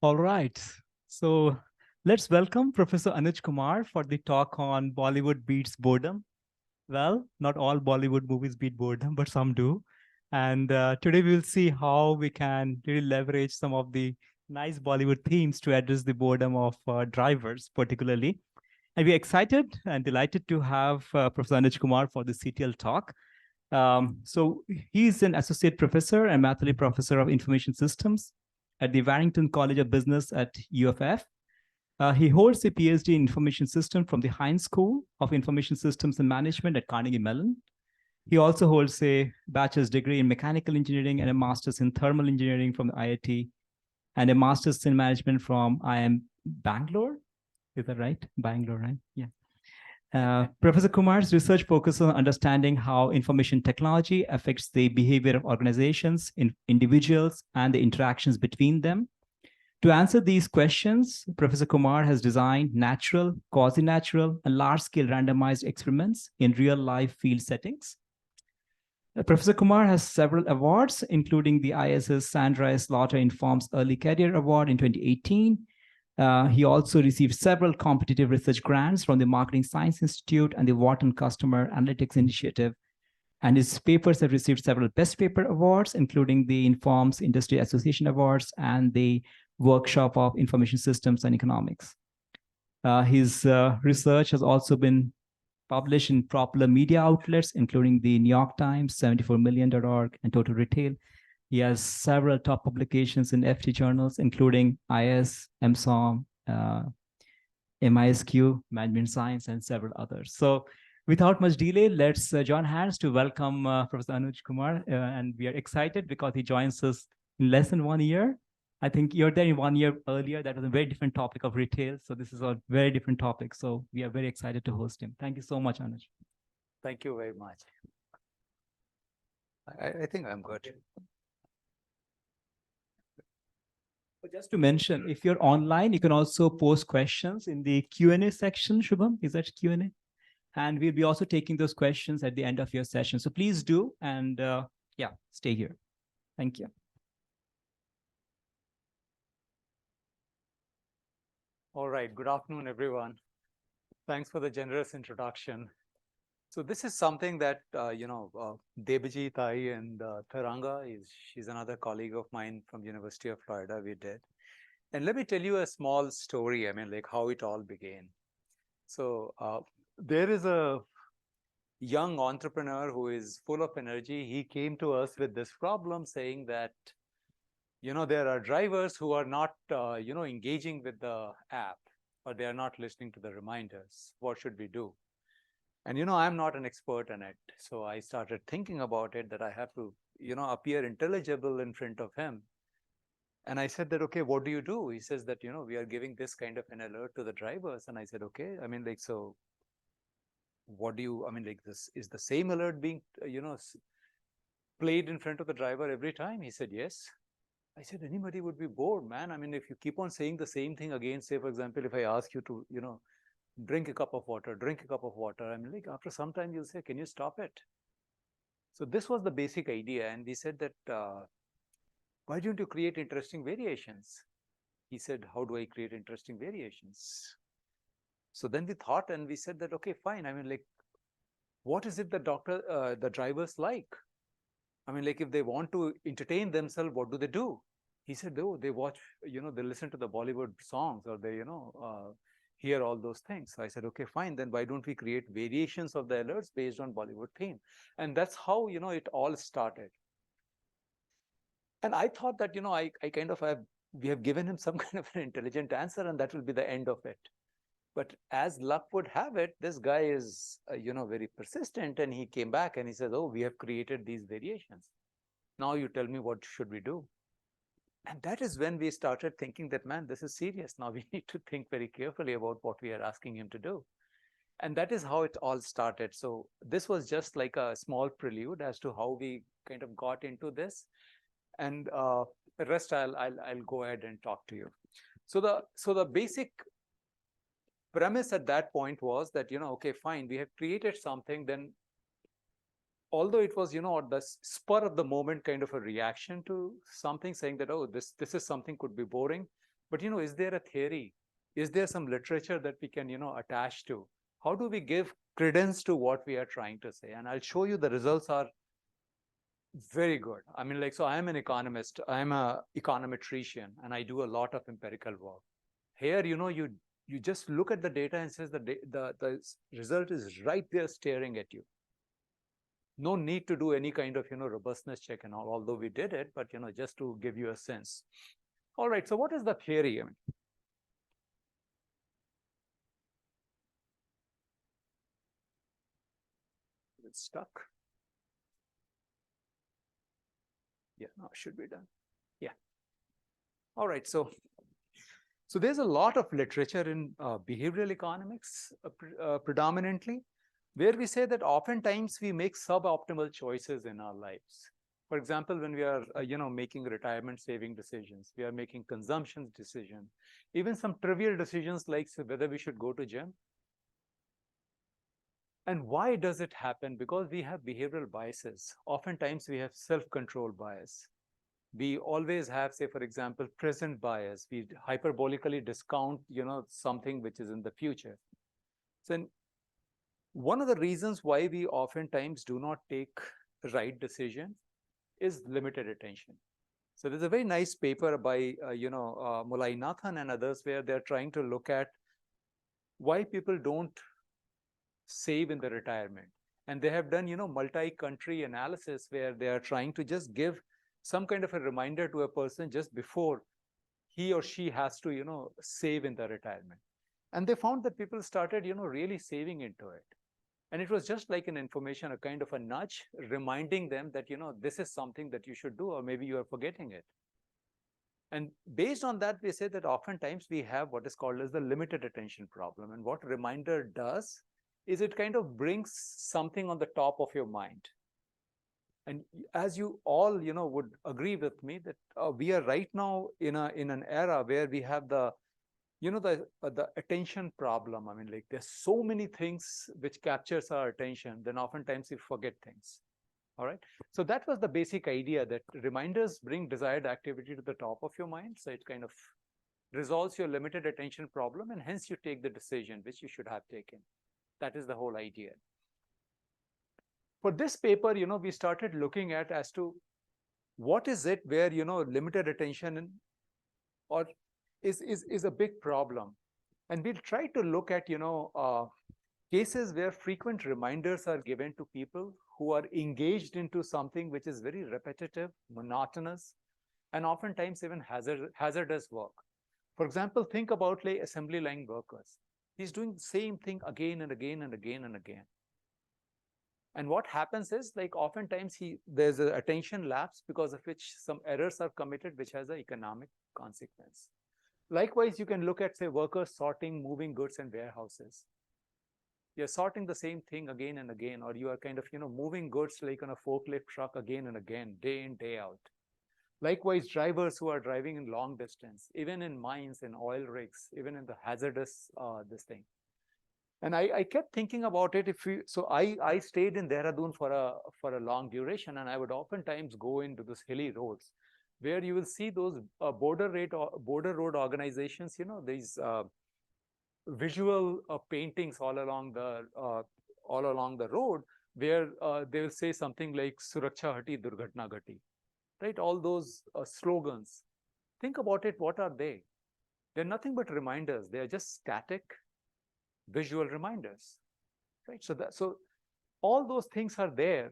All right. So let's welcome Professor Anuj Kumar for the talk on Bollywood beats boredom. Well, not all Bollywood movies beat boredom, but some do. And today we'll see how we can really leverage some of the nice Bollywood themes to address the boredom of drivers, particularly. And we're excited and delighted to have Professor Anuj Kumar for the CTL talk. So he's an associate professor and Mathily professor of information systems at the Warrington College of Business at UFF. He holds a PhD in information system from the Heinz School of Information Systems and Management at Carnegie Mellon. He also holds a bachelor's degree in mechanical engineering and a master's in thermal engineering from the IIT and a master's in management from IIM Bangalore. Is that right? Bangalore, right? Yeah. Professor Kumar's research focuses on understanding how information technology affects the behavior of organizations, individuals, and the interactions between them. To answer these questions, Professor Kumar has designed natural, quasi-natural, and large-scale randomized experiments in real-life field settings. Professor Kumar has several awards, including the ISS Sandra Slaughter Informs Early Career Award in 2018. He also received several competitive research grants from the Marketing Science Institute and the Wharton Customer Analytics Initiative. And his papers have received several Best Paper Awards, including the Informs Industry Association Awards and the Workshop of Information Systems and Economics. His research has also been published in popular media outlets, including the New York Times, 74million.org, and Total Retail. He has several top publications in FT journals, including IS, MSOM, MISQ, Management Science, and several others. So without much delay, let's join hands to welcome Professor Anuj Kumar. And we are excited because he joins us in less than 1 year. I think you're there in 1 year earlier. That was a very different topic of retail. So this is a very different topic. So we are very excited to host him. Thank you so much, Anuj. Thank you very much. I think I'm good. But just to mention, if you're online, you can also post questions in the Q&A section, Shubham. Is that Q&A? And we'll be also taking those questions at the end of your session. So please do. And yeah, stay here. Thank you. All right. Good afternoon, everyone. Thanks for the generous introduction. So this is something that, Debiji Tai and Tharanga, she's another colleague of mine from University of Florida, we did. And let me tell you a small story, like how it all began. So there is a young entrepreneur who is full of energy. He came to us with this problem saying that, there are drivers who are not, engaging with the app, or they are not listening to the reminders. What should we do? And, I'm not an expert in it. So I started thinking about it, that I have to, appear intelligible in front of him. And I said that, okay, what do you do? He says that, we are giving this kind of an alert to the drivers. And I said, okay, so what do you, this is the same alert being, played in front of the driver every time? He said, yes. I said, anybody would be bored, man. If you keep on saying the same thing again, say, for example, if I ask you to, drink a cup of water, after some time you'll say, can you stop it? So this was the basic idea. And we said that, why don't you create interesting variations? He said, how do I create interesting variations? So then we thought and we said that, okay, fine. What is it that the drivers like? If they want to entertain themselves, what do they do? He said, oh, they watch, they listen to the Bollywood songs, or they, hear all those things. So I said, okay, fine. Then why don't we create variations of the alerts based on Bollywood theme? And that's how, it all started. And I thought that, we have given him some kind of an intelligent answer, and that will be the end of it. But as luck would have it, this guy is, very persistent, and he came back and he said, oh, we have created these variations. Now you tell me, what should we do? And that is when we started thinking that, man, this is serious. Now we need to think very carefully about what we are asking him to do. And that is how it all started. So this was just like a small prelude as to how we kind of got into this. And the rest I'll go ahead and talk to you. So the basic premise at that point was that, okay, fine, we have created something. Then although it was, the spur of the moment kind of a reaction to something, saying that, oh, this is something could be boring. But, is there a theory? Is there some literature that we can, attach to? How do we give credence to what we are trying to say? And I'll show you the results are very good. I mean, like, so I'm an economist, I'm a econometrician, and I do a lot of empirical work. Here, you just look at the data and says the result is right there staring at you. No need to do any kind of, robustness check and all, although we did it, but, just to give you a sense. All right, so what is the theory? I mean, it's stuck. Yeah, no, it should be done. Yeah. All right, so there's a lot of literature in behavioral economics predominantly, where we say that oftentimes we make suboptimal choices in our lives. For example, when we are, making retirement saving decisions, we are making consumption decisions, even some trivial decisions like whether we should go to gym. And why does it happen? Because we have behavioral biases. Oftentimes we have self-control bias. We always have, say, for example, present bias. We hyperbolically discount, something which is in the future. So one of the reasons why we oftentimes do not take right decision is limited attention. So there's a very nice paper by, Mulainathan and others where they're trying to look at why people don't save in the retirement. And they have done, multi-country analysis where they are trying to just give some kind of a reminder to a person just before he or she has to, save in the retirement. And they found that people started, really saving into it. And it was just like an information, a kind of a nudge, reminding them that, this is something that you should do, or maybe you are forgetting it. And based on that, we say that oftentimes we have what is called as the limited attention problem. And what reminder does is it kind of brings something on the top of your mind. And as you all, would agree with me that we are right now in an era where we have the attention problem. I mean, like, there's so many things which captures our attention, then oftentimes we forget things. All right. So that was the basic idea, that reminders bring desired activity to the top of your mind. So it kind of resolves your limited attention problem, and hence you take the decision which you should have taken. That is the whole idea. For this paper, we started looking at as to what is it where, limited attention or is a big problem. And we'll try to look at, cases where frequent reminders are given to people who are engaged into something which is very repetitive, monotonous, and oftentimes even hazardous work. For example, think about like assembly line workers. He's doing the same thing again and again and again and again. And what happens is, like, oftentimes there's an attention lapse because of which some errors are committed, which has an economic consequence. Likewise, you can look at, say, workers sorting, moving goods in warehouses. You're sorting the same thing again and again, or you are kind of, moving goods like on a forklift truck again and again, day in, day out. Likewise, drivers who are driving in long distance, even in mines, in oil rigs, even in the hazardous, this thing. And I kept thinking about it. So I stayed in Dehradun for a long duration, and I would oftentimes go into those hilly roads where you will see those border road organizations, these visual paintings all along the road, where they will say something like "Suraksha Hati, Durghatna Ghati," right? All those slogans. Think about it. What are they? They're nothing but reminders. They are just static visual reminders, right? So all those things are there.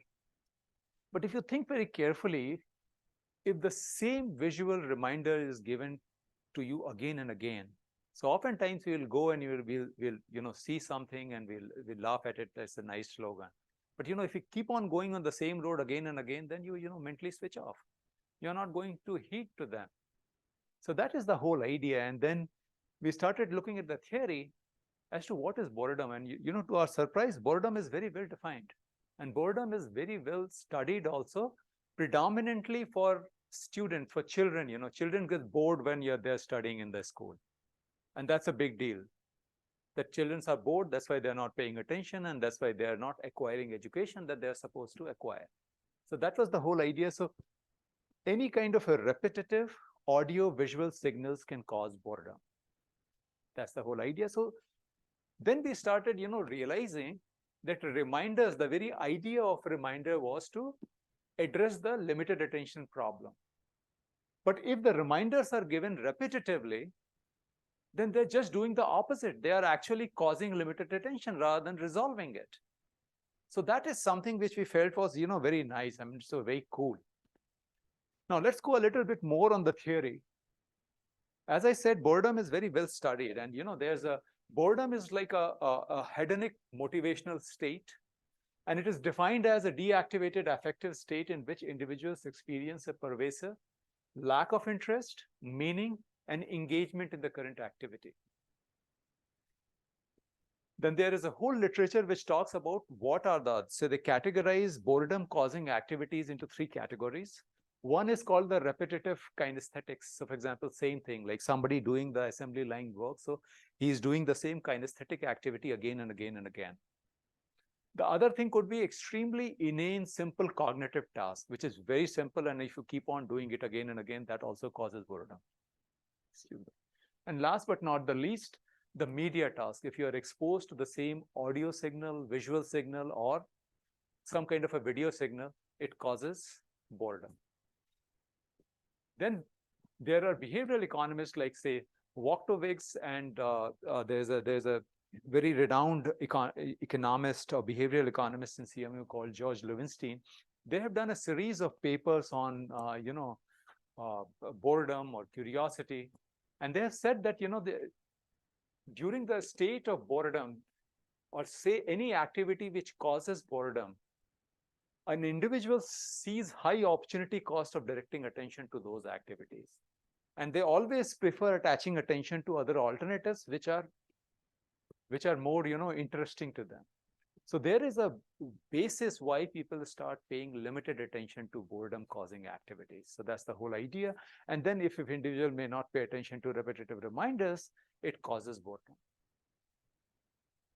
But if you think very carefully, if the same visual reminder is given to you again and again, so oftentimes we will go and we'll see something and we'll laugh at it as a nice slogan. But if you keep on going on the same road again and again, then you mentally switch off. You're not going to heed to them. So that is the whole idea. And then we started looking at the theory as to what is boredom. And to our surprise, boredom is very well defined. And boredom is very well studied also, predominantly for students, for children. Children get bored when they're studying in the school. And that's a big deal. That children are bored, that's why they're not paying attention, and that's why they're not acquiring education that they're supposed to acquire. So that was the whole idea. So any kind of a repetitive audio visual signals can cause boredom. That's the whole idea. So then we started, realizing that reminders, the very idea of reminder was to address the limited attention problem. But if the reminders are given repetitively, then they're just doing the opposite. They are actually causing limited attention rather than resolving it. So that is something which we felt was, very nice. I mean, so very cool. Now let's go a little bit more on the theory. As I said, boredom is very well studied, and boredom is like a hedonic motivational state, and it is defined as a deactivated affective state in which individuals experience a pervasive lack of interest, meaning, and engagement in the current activity. Then there is a whole literature which talks about what are so they categorize boredom causing activities into 3 categories. One is called the repetitive kinesthetics. So for example, same thing, like somebody doing the assembly line work. So he's doing the same kinesthetic activity again and again and again. The other thing could be extremely inane, simple cognitive task, which is very simple. And if you keep on doing it again and again, that also causes boredom. And last but not the least, the media task. If you are exposed to the same audio signal, visual signal, or some kind of a video signal, it causes boredom. Then there are behavioral economists like, say, Wojtowicz, and there's a very renowned economist or behavioral economist in CMU called George Levinstein. They have done a series of papers on, boredom or curiosity. And they have said that, during the state of boredom, or say any activity which causes boredom, an individual sees high opportunity cost of directing attention to those activities. And they always prefer attaching attention to other alternatives which are more, interesting to them. So there is a basis why people start paying limited attention to boredom causing activities. So that's the whole idea. And then if individual may not pay attention to repetitive reminders, it causes boredom.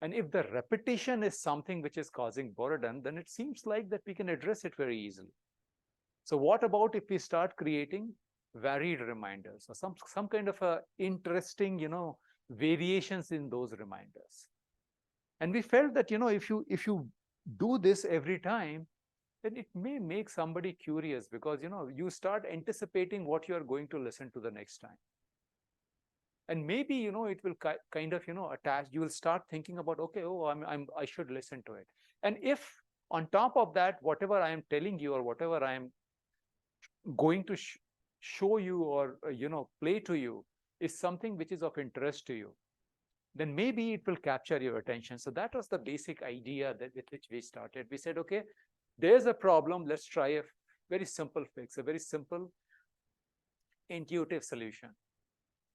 And if the repetition is something which is causing boredom, then it seems like that we can address it very easily. So what about if we start creating varied reminders or some kind of a interesting, variations in those reminders? And we felt that, if you do this every time, then it may make somebody curious, because, you start anticipating what you are going to listen to the next time. And maybe, it will kind of, attach, you will start thinking about, okay, I should listen to it. And if on top of that, whatever I am telling you or whatever I am going to show you or, play to you is something which is of interest to you, then maybe it will capture your attention. So that was the basic idea with which we started. We said, okay, there's a problem. Let's try a very simple fix, a very simple intuitive solution.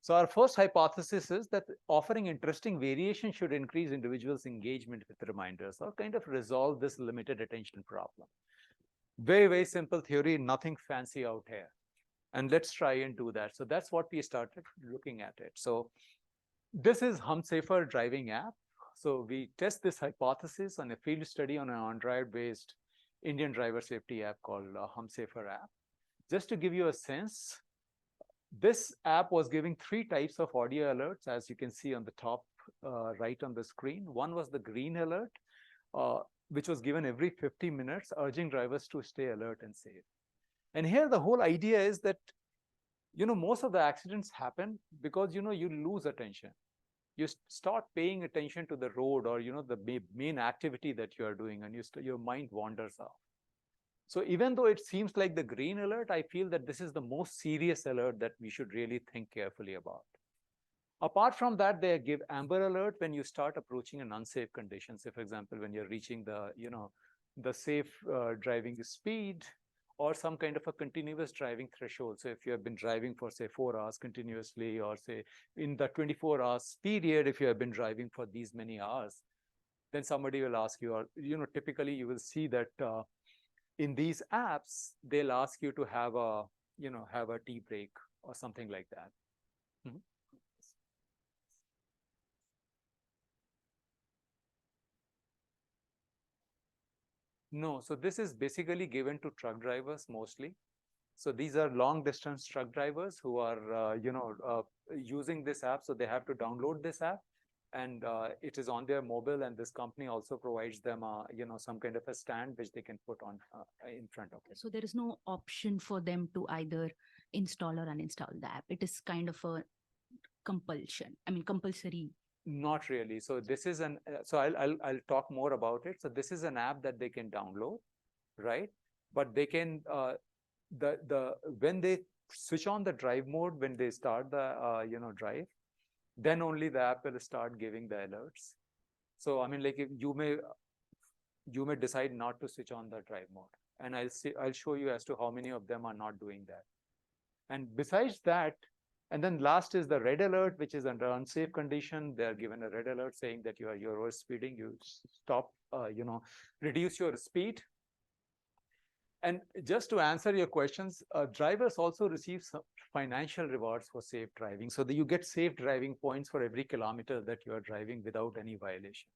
So our first hypothesis is that offering interesting variation should increase individuals' engagement with reminders, or kind of resolve this limited attention problem. Very, very simple theory, nothing fancy out here. And let's try and do that. So that's what we started looking at it. So this is HumSafer driving app. So we test this hypothesis on a field study on an Android-based Indian driver safety app called HumSafer app. Just to give you a sense, this app was giving 3 types of audio alerts, as you can see on the top right on the screen. One was the green alert, which was given every 50 minutes, urging drivers to stay alert and safe. And here the whole idea is that, most of the accidents happen because, you lose attention. You start paying attention to the road or, the main activity that you are doing, and your mind wanders off. So even though it seems like the green alert, I feel that this is the most serious alert that we should really think carefully about. Apart from that, they give amber alert when you start approaching an unsafe condition. So for example, when you're reaching the, the safe driving speed, or some kind of a continuous driving threshold. So if you have been driving for, say, 4 hours continuously, or say in the 24 hours period, if you have been driving for these many hours, then somebody will ask you, or, typically you will see that in these apps, they'll ask you to have a, have a tea break or something like that. Mm-hmm. No, so this is basically given to truck drivers mostly. So these are long distance truck drivers who are, using this app. So they have to download this app, and it is on their mobile. And this company also provides them, some kind of a stand which they can put on in front of it. So there is no option for them to either install or uninstall the app. It is kind of a compulsion. I mean, compulsory. Not really. So this is so I'll talk more about it. So this is an app that they can download, right? But they can, when they switch on the drive mode, when they start the, drive, then only the app will start giving the alerts. So, I mean, like, if you may decide not to switch on the drive mode, and I'll show you as to how many of them are not doing that. And besides that, and then last is the red alert, which is under unsafe condition. They're given a red alert saying that you're over speeding. You stop, reduce your speed. And just to answer your questions, drivers also receive some financial rewards for safe driving. So that you get safe driving points for every kilometer that you are driving without any violation.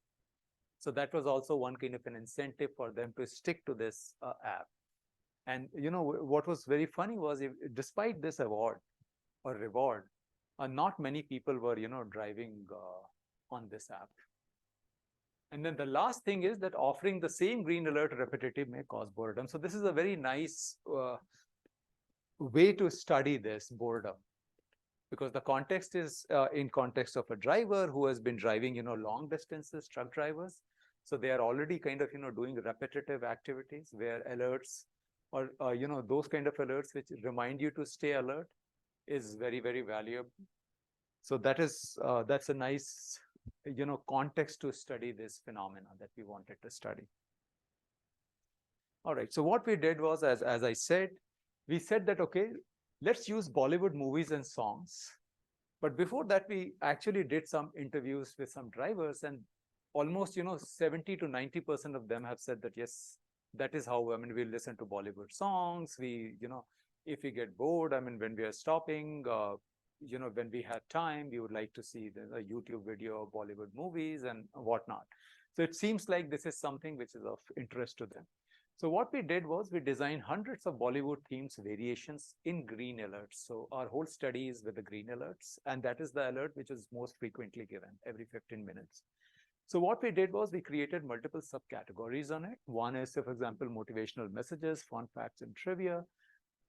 So that was also one kind of an incentive for them to stick to this app. And what was very funny was, despite this award or reward, not many people were driving on this app. And then the last thing is that offering the same green alert repetitive may cause boredom. So this is a very nice way to study this boredom, because the context is in context of a driver who has been driving long distances, truck drivers. So they are already kind of doing repetitive activities where alerts or those kind of alerts which remind you to stay alert is very, very valuable. So that's a nice context to study this phenomena that we wanted to study. All right, so what we did was, as I said, we said that, okay, let's use Bollywood movies and songs. But before that, we actually did some interviews with some drivers, and almost 70 to 90% of them have said that yes, that is how, I mean, we listen to Bollywood songs. We, if we get bored, I mean, when we are stopping, when we have time, we would like to see a YouTube video of Bollywood movies and whatnot. So it seems like this is something which is of interest to them. So what we did was we designed hundreds of Bollywood themes variations in green alerts. So our whole study is with the green alerts, and that is the alert which is most frequently given every 15 minutes. So what we did was we created multiple subcategories on it. One is, for example, motivational messages, fun facts, and trivia.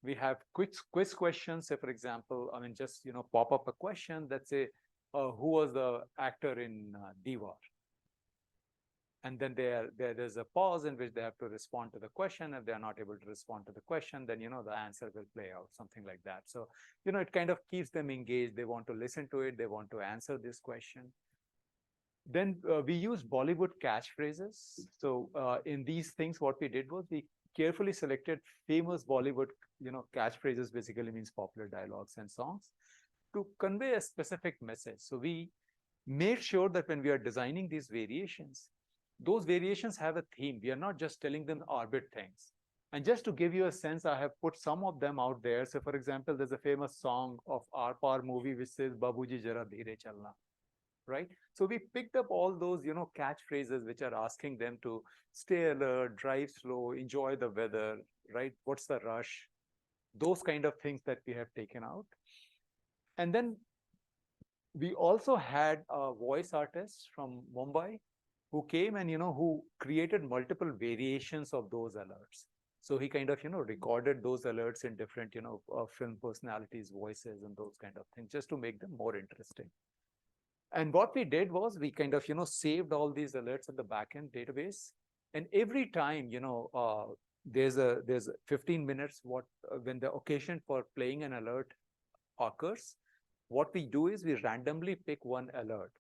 We have quiz questions. Say, for example, I mean, just pop up a question that say, who was the actor in Diwar? And then there's a pause in which they have to respond to the question. If they are not able to respond to the question, then the answer will play out, something like that. So it kind of keeps them engaged. They want to listen to it. They want to answer this question. Then we use Bollywood catchphrases. So in these things, what we did was we carefully selected famous Bollywood, catchphrases basically means popular dialogues and songs, to convey a specific message. So we made sure that when we are designing these variations, those variations have a theme. We are not just telling them orbit things. And just to give you a sense, I have put some of them out there. So for example, there's a famous song of R movie which says, Babuji Jara Dheere Chalna. Right? So we picked up all those, catchphrases which are asking them to stay alert, drive slow, enjoy the weather, right? What's the rush? Those kind of things that we have taken out. And then we also had a voice artist from Mumbai who came and, who created multiple variations of those alerts. So he kind of, recorded those alerts in different, film personalities' voices and those kind of things, just to make them more interesting. And what we did was we kind of, saved all these alerts at the backend database. And every time, there's 15 minutes when the occasion for playing an alert occurs, what we do is we randomly pick one alert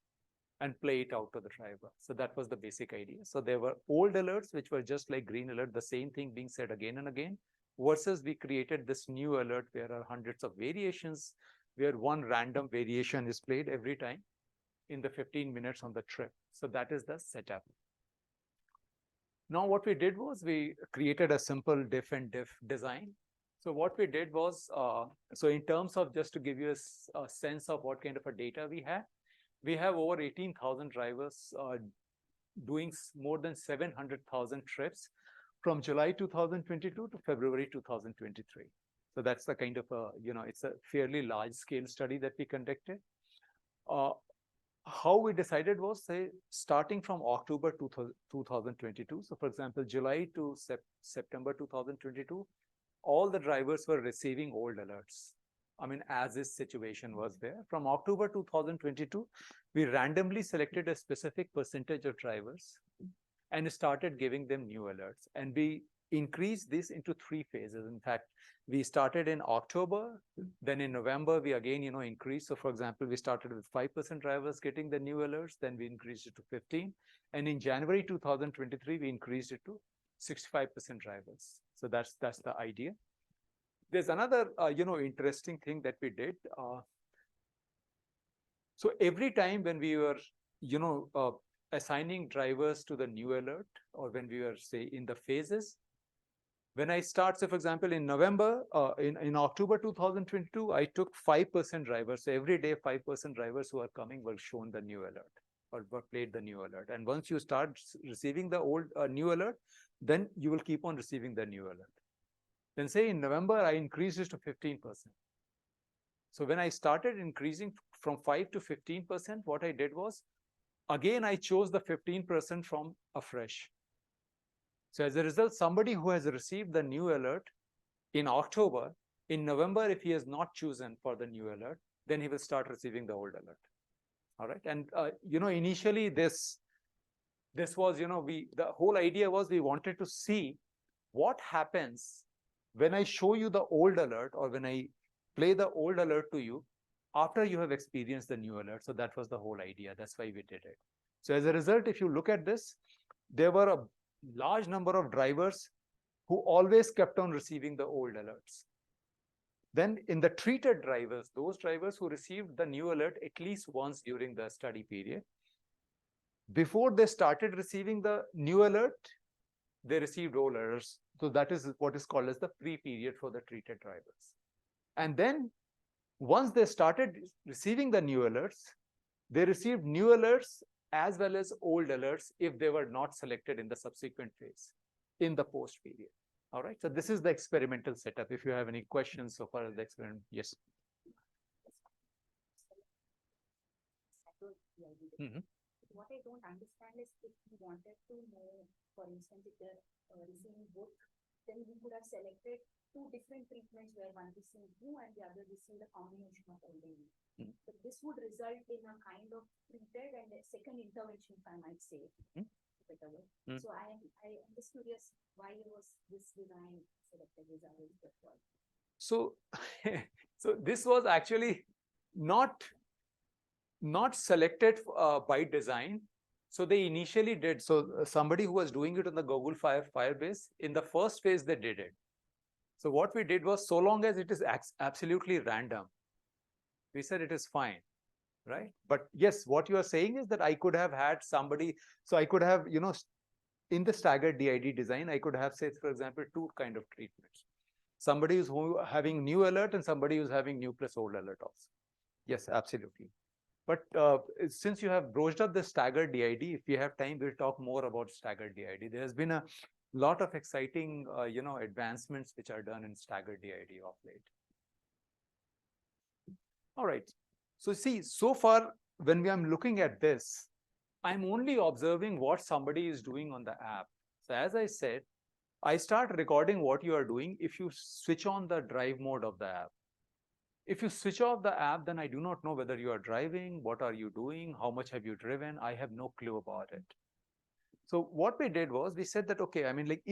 and play it out to the driver. So that was the basic idea. So there were old alerts, which were just like green alert, the same thing being said again and again, versus we created this new alert where there are hundreds of variations, where one random variation is played every time in the 15 minutes on the trip. So that is the setup. Now what we did was we created a simple diff and diff design. So what we did was, so in terms of just to give you a sense of what kind of a data we have over 18,000 drivers doing more than 700,000 trips from July 2022 to February 2023. So that's the kind of it's a fairly large scale study that we conducted. How we decided was, say, starting from October 2022. So for example, July to September 2022, all the drivers were receiving old alerts. I mean, as this situation was there. From October 2022, we randomly selected a specific percentage of drivers and started giving them new alerts. And we increased this into 3 phases. In fact, we started in October, then in November, we again, increased. So for example, we started with 5% drivers getting the new alerts, then we increased it to 15. And in January 2023, we increased it to 65% drivers. So that's the idea. There's another, interesting thing that we did. So every time when we were, assigning drivers to the new alert, or when we were, say, in the phases, when I start, so for example, in November, in October 2022, I took 5% drivers. So every day, 5% drivers who are coming were shown the new alert or were played the new alert. And once you start receiving the old new alert, then you will keep on receiving the new alert. Then say in November, I increased it to 15%. So when I started increasing from 5 to 15%, what I did was, again, I chose the 15% from afresh. So as a result, somebody who has received the new alert in October, in November, if he has not chosen for the new alert, then he will start receiving the old alert. All right. And, initially this was, the whole idea was we wanted to see what happens when I show you the old alert, or when I play the old alert to you after you have experienced the new alert. So that was the whole idea. That's why we did it. So as a result, if you look at this, there were a large number of drivers who always kept on receiving the old alerts. Then in the treated drivers, those drivers who received the new alert at least once during the study period, before they started receiving the new alert, they received old alerts. So that is what is called as the pre-period for the treated drivers. And then once they started receiving the new alerts, they received new alerts as well as old alerts if they were not selected in the subsequent phase in the post period. All right. So this is the experimental setup. If you have any questions so far as the experiment, yes. What I don't understand is, if we wanted to know, for instance, if they're receiving both, then we could have selected 2 different treatments where one received new and the other received a combination of old and new. But this would result in a kind of treated and a second intervention, if I might say. So I'm just curious, why was this design selected as well? So, so this was actually not selected by design. So they initially did. So somebody who was doing it on the Google Firebase, in the first phase, they did it. So what we did was, so long as it is absolutely random, we said it is fine, right? But yes, what you are saying is that I could have had somebody, so I could have, in the staggered DID design, I could have, say, for example, 2 kind of treatments. Somebody who's having new alert and somebody who's having new plus old alert also. Yes, absolutely. But since you have broached up the staggered DID, if we have time, we'll talk more about staggered DID. There has been a lot of exciting, advancements which are done in staggered DID of late. All right. So see, so far, when I'm looking at this, I'm only observing what somebody is doing on the app. So as I said, I start recording what you are doing if you switch on the drive mode of the app. If you switch off the app, then I do not know whether you are driving, what are you doing, how much have you driven? I have no clue about it. So what we did was, we said that, okay, I mean, like,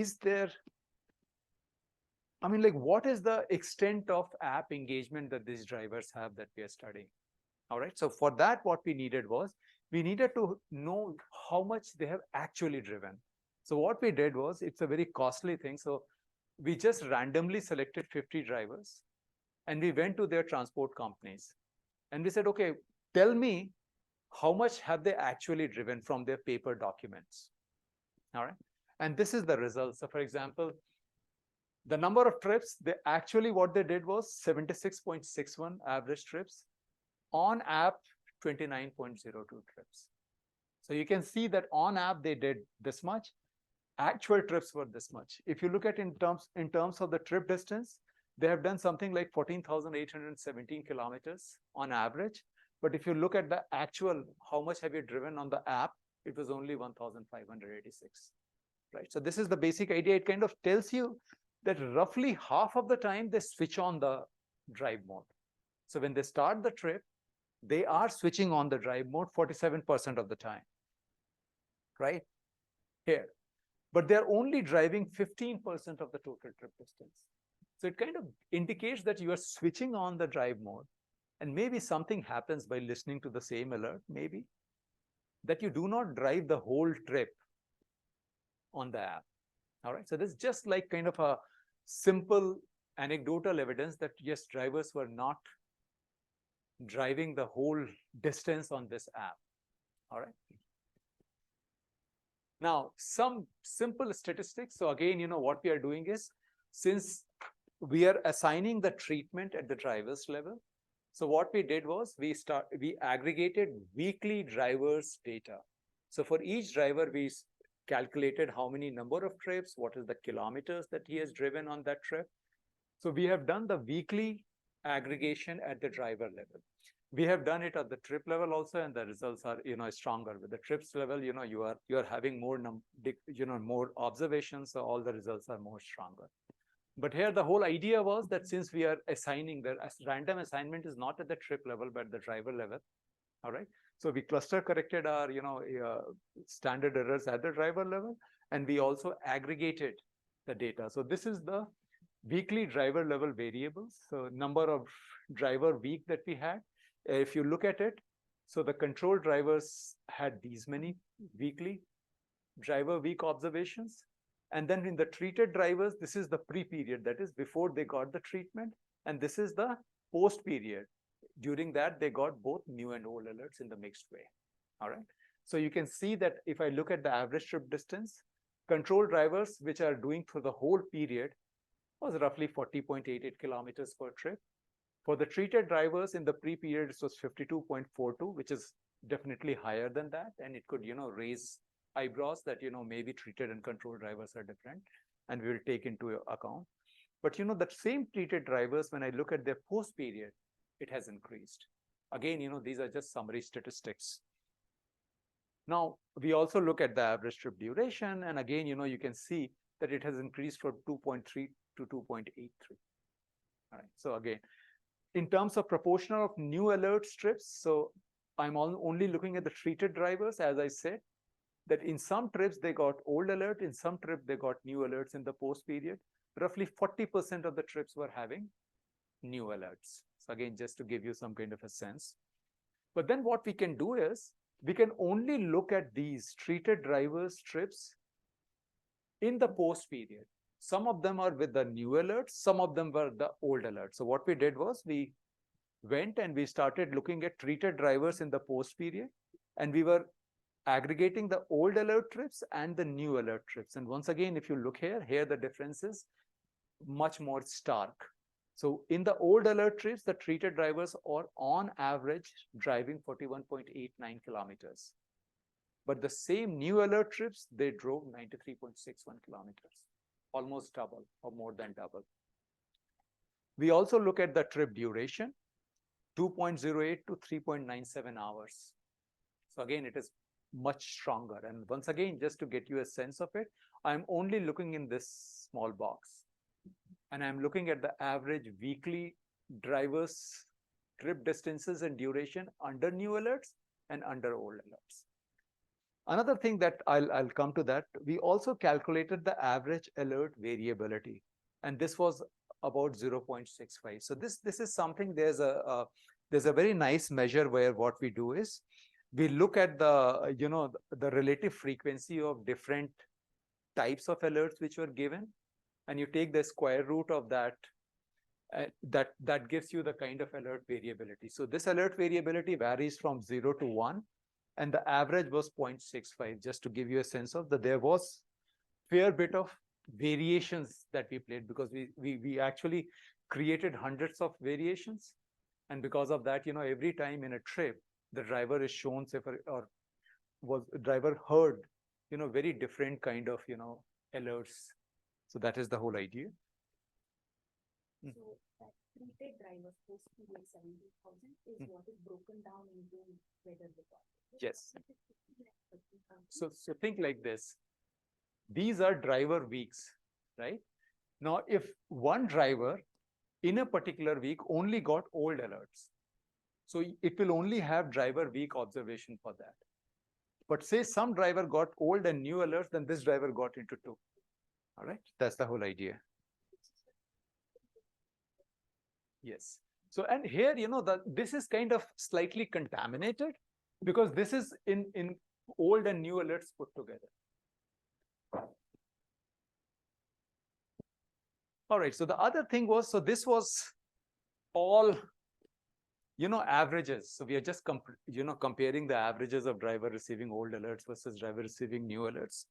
what is the extent of app engagement that these drivers have that we are studying? All right. So for that, what we needed was, we needed to know how much they have actually driven. So what we did was, it's a very costly thing. So we just randomly selected 50 drivers and we went to their transport companies and we said, okay, tell me how much have they actually driven from their paper documents. All right. And this is the result. So for example, the number of trips, what they did was 76.61 average trips. On app, 29.02 trips. So you can see that on app, they did this much. Actual trips were this much. If you look at in terms of the trip distance, They have done something like 14,817 kilometers on average. But if you look at the actual, how much have you driven on the app, it was only 1,586, right? So this is the basic idea. It kind of tells you that roughly half of the time they switch on the drive mode. So when they start the trip, they are switching on the drive mode 47% of the time, right? Here. But they're only driving 15% of the total trip distance. So it kind of indicates that you are switching on the drive mode, and maybe something happens by listening to the same alert, maybe, that you do not drive the whole trip on the app. All right. So this is just like kind of a simple anecdotal evidence that yes, drivers were not driving the whole distance on this app. All right. Now, some simple statistics. So again, what we are doing is, since we are assigning the treatment at the driver's level, so what we did was we aggregated weekly drivers data. So for each driver, we calculated how many number of trips, what is the kilometers that he has driven on that trip. So we have done the weekly aggregation at the driver level. We have done it at the trip level also, and the results are stronger. With the trips level, you are having more more observations, so all the results are more stronger. But here the whole idea was that since we are assigning, the random assignment is not at the trip level but the driver level. All right. So we cluster corrected our standard errors at the driver level, and we also aggregated the data. So this is the weekly driver level variables. So number of driver week that we had. If you look at it, so the control drivers had these many weekly driver week observations. And then in the treated drivers, this is the pre-period, that is before they got the treatment. And this is the post-period. During that, they got both new and old alerts in the mixed way. All right. So you can see that if I look at the average trip distance, control drivers, which are doing for the whole period, was roughly 40.88 kilometers per trip. For the treated drivers in the pre-period, it was 52.42, which is definitely higher than that. And it could, raise eyebrows that, maybe treated and control drivers are different, and we will take into account. But, that same treated drivers, when I look at their post-period, it has increased. Again, these are just summary statistics. Now, we also look at the average trip duration. And again, you can see that it has increased from 2.3 to 2.83. All right. So again, in terms of proportional of new alert trips, so I'm only looking at the treated drivers, as I said, that in some trips they got old alert, in some trip they got new alerts in the post period. Roughly 40% of the trips were having new alerts. So again, just to give you some kind of a sense. But then what we can do is, we can only look at these treated drivers trips in the post period. Some of them are with the new alerts, some of them were the old alerts. So what we did was, we went and we started looking at treated drivers in the post period, and we were aggregating the old alert trips and the new alert trips. And once again, if you look here the difference is much more stark. So in the old alert trips, the treated drivers are on average driving 41.89 kilometers. But the same new alert trips, they drove 93.61 kilometers, almost double or more than double. We also look at the trip duration, 2.08 to 3.97 hours. So again, it is much stronger. And once again, just to get you a sense of it, I'm only looking in this small box. And I'm looking at the average weekly drivers trip distances and duration under new alerts and under old alerts. Another thing that I'll come to that, we also calculated the average alert variability. And this was about 0.65. So this is something, there's a very nice measure where what we do is, we look at the, the relative frequency of different types of alerts which were given, and you take the square root of that, that gives you the kind of alert variability. So this alert variability varies from 0 to 1, and the average was 0.65, just to give you a sense of that there was fair bit of variations that we played, because we actually created hundreds of variations. And because of that, every time in a trip, the driver is shown, say, driver heard, very different kind of, alerts. So that is the whole idea. Mm. So that treated driver post period 70,000 is Mm. what is broken down into weather report. Yes. So think like this. These are driver weeks, right? Now, if one driver in a particular week only got old alerts, so it will only have driver week observation for that. But say some driver got old and new alerts, then this driver got into two. All right, that's the whole idea. Yes. So, and here, this is kind of slightly contaminated because this is in old and new alerts put together. All right. So the other thing was, so this was all, averages. So we are just, comparing the averages of driver receiving old alerts versus driver receiving new alerts.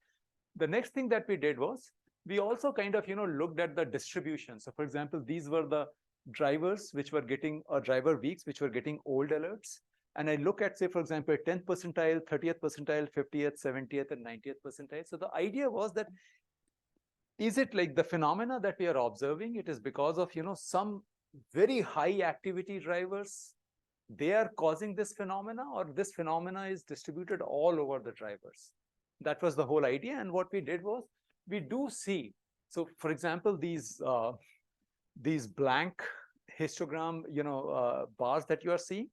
The next thing that we did was we also kind of, looked at the distribution. So for example, these were the drivers which were getting, or driver weeks which were getting old alerts. And I look at, say, for example, 10th percentile, 30th percentile, 50th, 70th, and 90th percentile. So the idea was that, is it like the phenomena that we are observing? It is because of, some very high activity drivers, they are causing this phenomena, or this phenomena is distributed all over the drivers. That was the whole idea. And what we did was, we do see, so for example, these blank histogram, bars that you are seeing,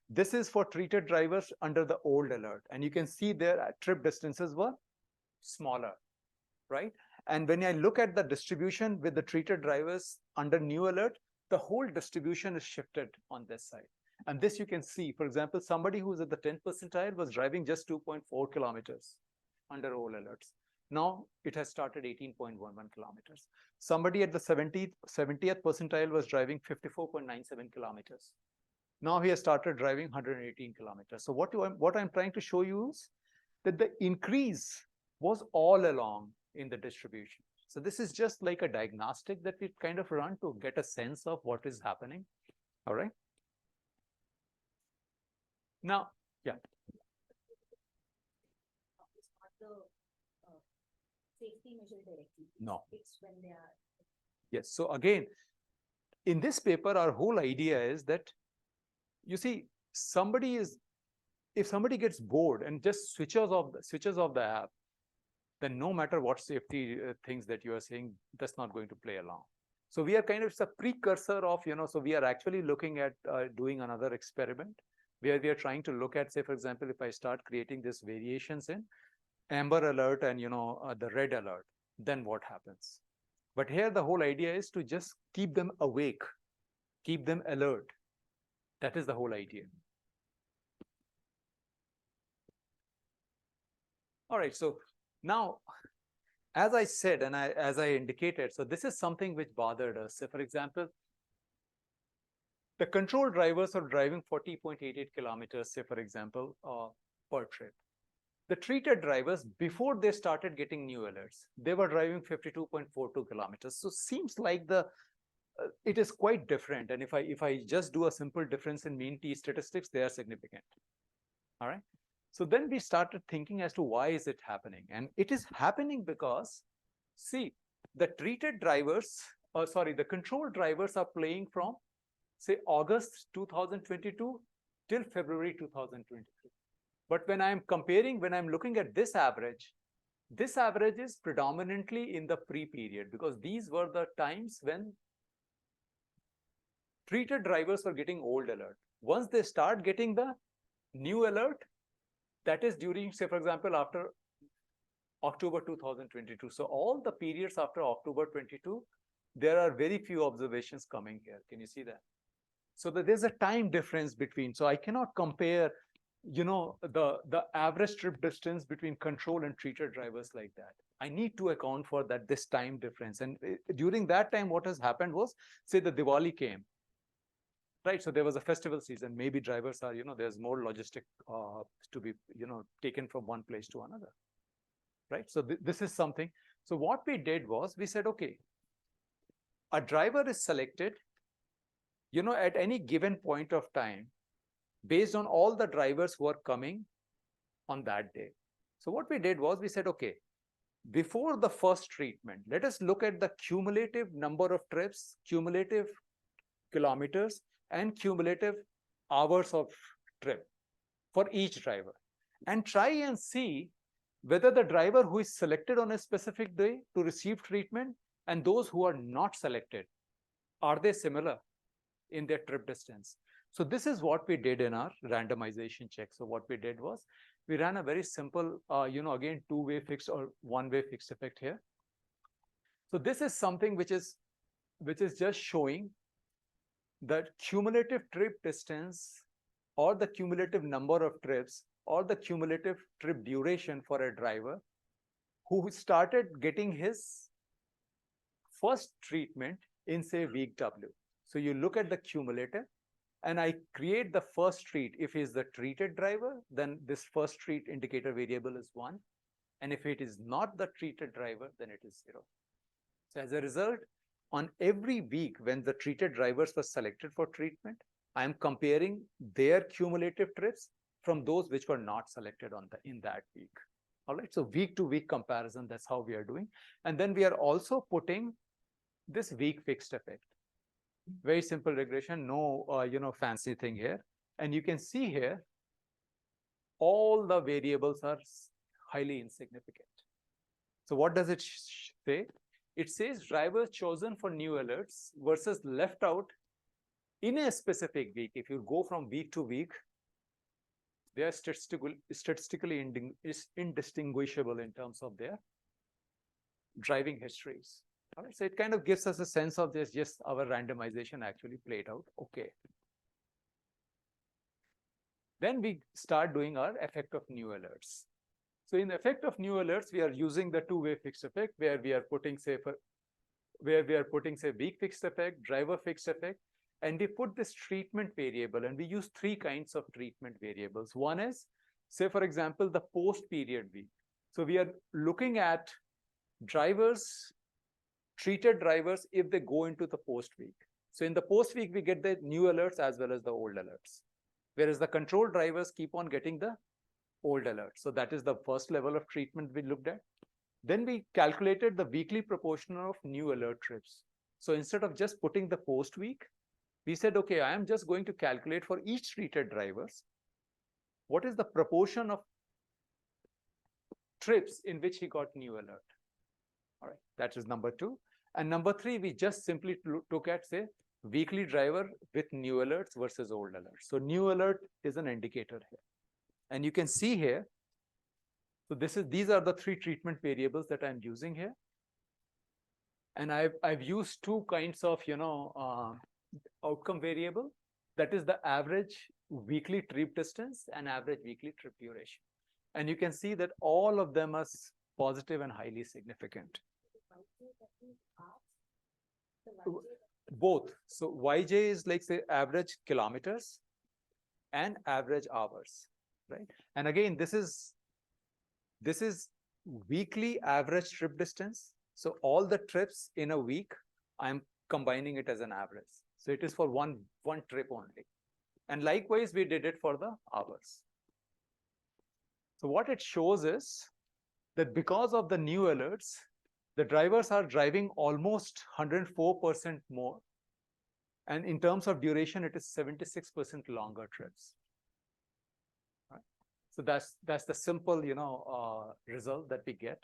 this is for treated drivers under the old alert. And you can see their trip distances were smaller, right? And when I look at the distribution with the treated drivers under new alert, the whole distribution is shifted on this side. And this you can see, for example, somebody who's at the 10th percentile was driving just 2.4 kilometers under old alerts. Now it has started 18.11 kilometers. Somebody at the 70th percentile was driving 54.97 kilometers. Now he has started driving 118 kilometers. So what I'm trying to show you is that the increase was all along in the distribution. So this is just like a diagnostic that we kind of run to get a sense of what is happening. All right. Now, yeah. It's not the safety measure directly. No. It's when they are. Yes. So again, in this paper, our whole idea is that, you see, if somebody gets bored and just switches off the app, then no matter what safety things that you are saying, that's not going to play along. So we are kind of, it's a precursor of, so we are actually looking at doing another experiment where we are trying to look at, say, for example, if I start creating these variations in amber alert and, the red alert, then what happens? But here the whole idea is to just keep them awake, keep them alert. That is the whole idea. All right, so now, as I said, and as I indicated, so this is something which bothered us. So for example, the control drivers are driving 40.88 kilometers, say, for example, per trip. The treated drivers, before they started getting new alerts, they were driving 52.42 kilometers. So seems like it is quite different. And if I just do a simple difference in mean t statistics, they are significant. All right. So then we started thinking as to why is it happening? And it is happening because, see, the treated drivers, the control drivers are playing from, say, August 2022 till February 2023. But when I'm looking at this average is predominantly in the pre-period, because these were the times when treated drivers were getting old alert. Once they start getting the new alert, that is during, say, for example, after October 2022. So all the periods after October 22, there are very few observations coming here. Can you see that? So that there's a time difference between. So I cannot compare, the average trip distance between control and treated drivers like that. I need to account for this time difference. And during that time, what has happened was, say, the Diwali came. Right, so there was a festival season. Maybe drivers are, there's more logistic to be, taken from one place to another. Right, so this is something. So what we did was, we said, okay, a driver is selected, at any given point of time, based on all the drivers who are coming on that day. So what we did was, we said, okay, before the first treatment, let us look at the cumulative number of trips, cumulative kilometers, and cumulative hours of trip for each driver, and try and see whether the driver who is selected on a specific day to receive treatment and those who are not selected, are they similar in their trip distance? So this is what we did in our randomization check. So what we did was we ran a very simple, again, two-way fixed or one-way fixed effect here. So this is something which is just showing that cumulative trip distance or the cumulative number of trips or the cumulative trip duration for a driver who started getting his first treatment in, say, week W. So you look at the cumulative, and I create the first treat. If he's the treated driver, then this first treat indicator variable is 1. And if it is not the treated driver, then it is 0. So as a result, on every week when the treated drivers were selected for treatment, I am comparing their cumulative trips from those which were not selected in that week. All right, so week to week comparison, that's how we are doing. And then we are also putting this week fixed effect. Very simple regression, no fancy thing here. And you can see here, all the variables are highly insignificant. So what does it say? It says drivers chosen for new alerts versus left out in a specific week. If you go from week to week, they are statistically indistinguishable in terms of their driving histories. All right, so it kind of gives us a sense of this, yes, our randomization actually played out okay. Then we start doing our effect of new alerts. So in the effect of new alerts, we are using the two-way fixed effect where we are putting, say, week fixed effect, driver fixed effect, and we put this treatment variable, and we use 3 kinds of treatment variables. One is, say, for example, the post-period week. So we are looking at drivers, treated drivers, if they go into the post week. So in the post week, we get the new alerts as well as the old alerts, whereas the control drivers keep on getting the old alerts. So that is the first level of treatment we looked at. Then we calculated the weekly proportion of new alert trips. So instead of just putting the post week, we said, okay, I am just going to calculate for each treated drivers, what is the proportion of trips in which he got new alert. All right, that is number 2. And number 3, we just simply took at, say, weekly driver with new alerts versus old alerts. So new alert is an indicator here. And you can see here, so these are the 3 treatment variables that I'm using here. And I've used 2 kinds of, outcome variable. That is the average weekly trip distance and average weekly trip duration. And you can see that all of them are positive and highly significant. Both. So Yj is like, say, average kilometers and average hours, right? And again, this is weekly average trip distance. So all the trips in a week, I'm combining it as an average. So it is for one trip only. And likewise, we did it for the hours. So what it shows is that because of the new alerts, the drivers are driving almost 104% more. And in terms of duration, it is 76% longer trips. Right? So that's the simple, result that we get.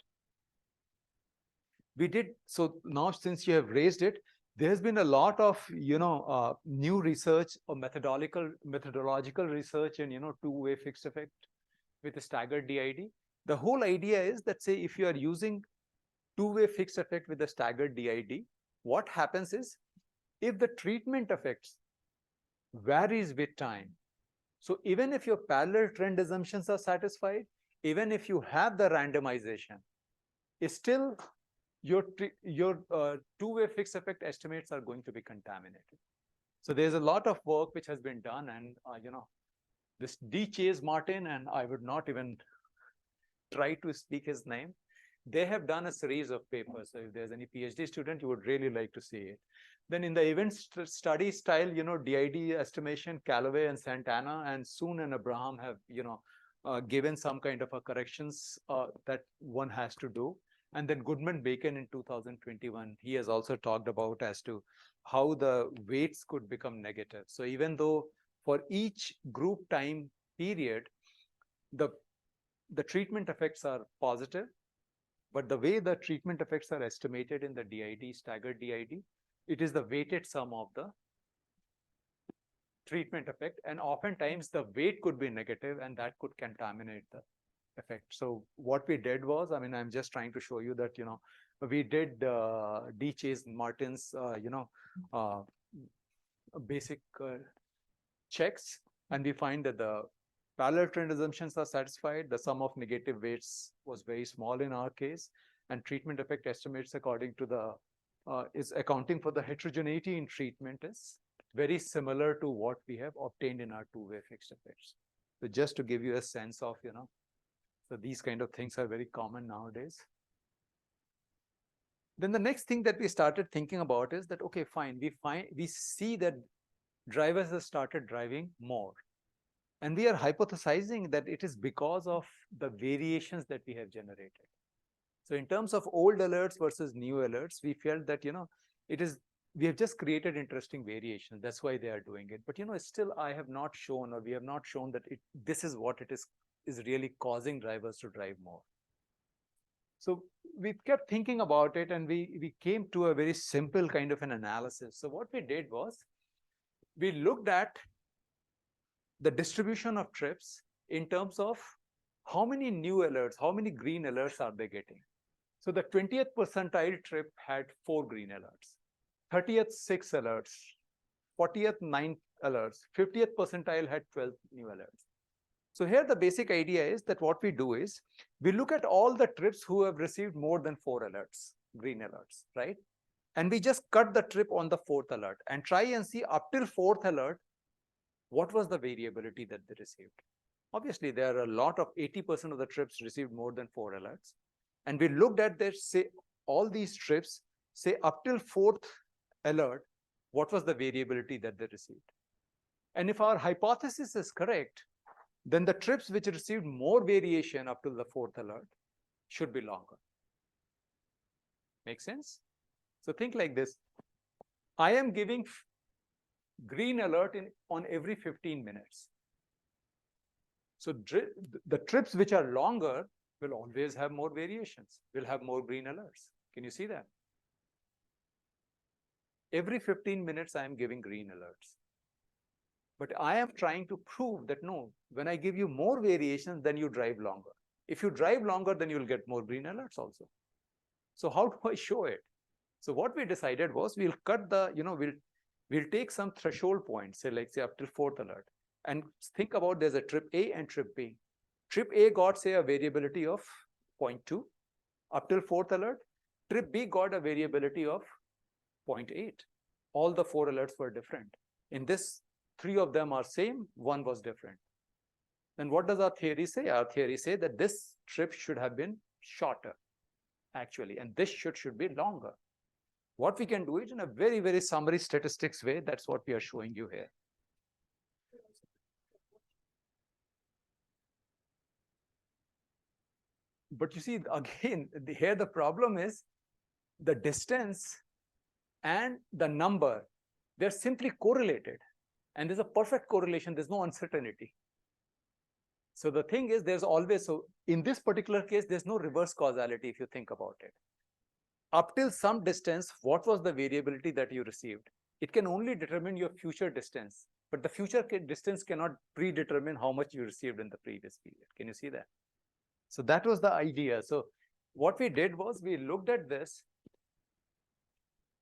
We did, so now since you have raised it, there's been a lot of, new research or methodological research in, two-way fixed effect with a staggered DID. The whole idea is that, say, if you are using two-way fixed effect with a staggered DID, what happens is, if the treatment effects varies with time, so even if your parallel trend assumptions are satisfied, even if you have the randomization, still your two-way fixed effect estimates are going to be contaminated. So there's a lot of work which has been done, and this D. Chase Martin, and I would not even try to speak his name, they have done a series of papers. So if there's any PhD student, you would really like to see it. Then in the event study style, DID estimation, Callaway and Santana and Soon and Abraham have, given some kind of a corrections that one has to do. And then Goodman-Bacon in 2021, he has also talked about as to how the weights could become negative. So even though for each group time period, the treatment effects are positive, but the way the treatment effects are estimated in the DID, staggered DID, it is the weighted sum of the treatment effect. And oftentimes the weight could be negative and that could contaminate the effect. So what we did was, I mean, I'm just trying to show you that, we did D. Chase Martin's, basic checks, and we find that the parallel trend assumptions are satisfied. The sum of negative weights was very small in our case, and treatment effect estimates according to the is accounting for the heterogeneity in treatment is very similar to what we have obtained in our two-way fixed effects. So just to give you a sense of, so these kind of things are very common nowadays. Then the next thing that we started thinking about is that, okay, fine, we see that drivers have started driving more. And we are hypothesizing that it is because of the variations that we have generated. So in terms of old alerts versus new alerts, we felt that, we have just created interesting variations. That's why they are doing it. But, still I have not shown, or we have not shown that this is what it is really causing drivers to drive more. So we kept thinking about it, and we came to a very simple kind of an analysis. So what we did was, we looked at the distribution of trips in terms of how many new alerts, how many green alerts are they getting. So the 20th percentile trip had 4 green alerts, 30th 6 alerts, 40th 9 alerts, 50th percentile had 12 new alerts. So here the basic idea is that what we do is, we look at all the trips who have received more than 4 alerts, green alerts, right? And we just cut the trip on the 4th alert and try and see up till 4th alert, what was the variability that they received. Obviously, there are a lot of 80% of the trips received more than 4 alerts. And we looked at their, say, all these trips, say up till 4th alert, what was the variability that they received. And if our hypothesis is correct, then the trips which received more variation up till the 4th alert should be longer. Make sense? So think like this. I am giving green alert on every 15 minutes. So the trips which are longer will always have more variations, will have more green alerts. Can you see that? Every 15 minutes, I am giving green alerts. But I am trying to prove that no, when I give you more variations, then you drive longer. If you drive longer, then you'll get more green alerts also. So how do I show it? So what we decided was, we'll cut the, we'll take some threshold points, say up till 4th alert, and think about there's a trip A and trip B. Trip A got, say, a variability of 0.2 up till 4th alert. Trip B got a variability of 0.8. All the 4 alerts were different. In this, 3 of them are same, 1 was different. Then what does our theory say? Our theory says that this trip should have been shorter, actually, and this should be longer. What we can do it in a very, very summary statistics way. That's what we are showing you here. But you see, again, here the problem is the distance and the number, they're simply correlated. And there's a perfect correlation. There's no uncertainty. So the thing is, there's always, so in this particular case, there's no reverse causality if you think about it. Up till some distance, what was the variability that you received? It can only determine your future distance, but the future distance cannot predetermine how much you received in the previous period. Can you see that? So that was the idea. So what we did was, we looked at this,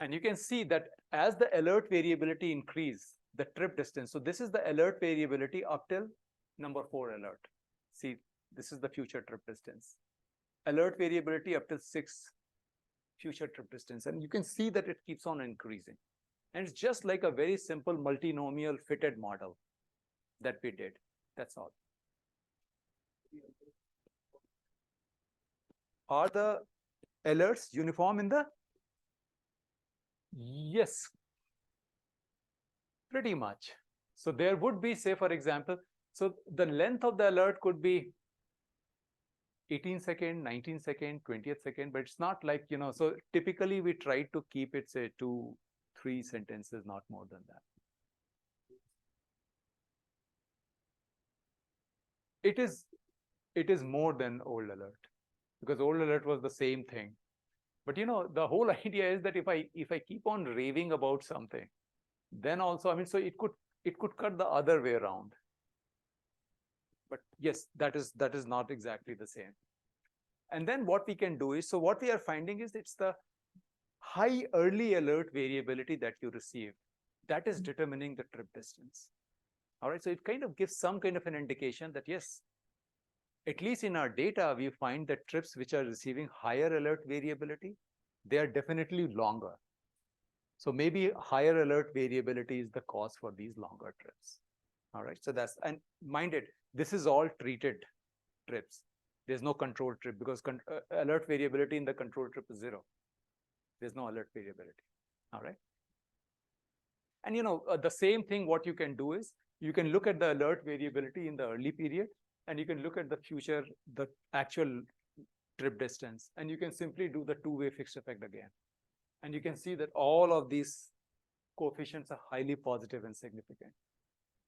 and you can see that as the alert variability increased, the trip distance. So this is the alert variability up till number 4 alert. See, this is the future trip distance. Alert variability up till 6 future trip distance. And you can see that it keeps on increasing. And it's just like a very simple multinomial fitted model that we did. That's all. Are the alerts uniform in the? Yes, pretty much. So there would be, say, for example, so the length of the alert could be 18-second, 19-second, 20th second, but it's not like, so typically we try to keep it, say, 2-3 sentences, not more than that. It is more than old alert, because old alert was the same thing. But the whole idea is that if I keep on raving about something, then also, I mean, so it could cut the other way around. But yes, that is not exactly the same. And then what we can do is, so what we are finding is it's the high early alert variability that you receive that is determining the trip distance. All right, so it kind of gives some kind of an indication that yes, at least in our data, we find that trips which are receiving higher alert variability, they are definitely longer. So maybe higher alert variability is the cause for these longer trips. All right, so that's, and mind it, this is all treated trips. There's no control trip, because alert variability in the control trip is 0. There's no alert variability. All right. And the same thing, what you can do is you can look at the alert variability in the early period, and you can look at the future, the actual trip distance, and you can simply do the two-way fixed effect again. And you can see that all of these coefficients are highly positive and significant,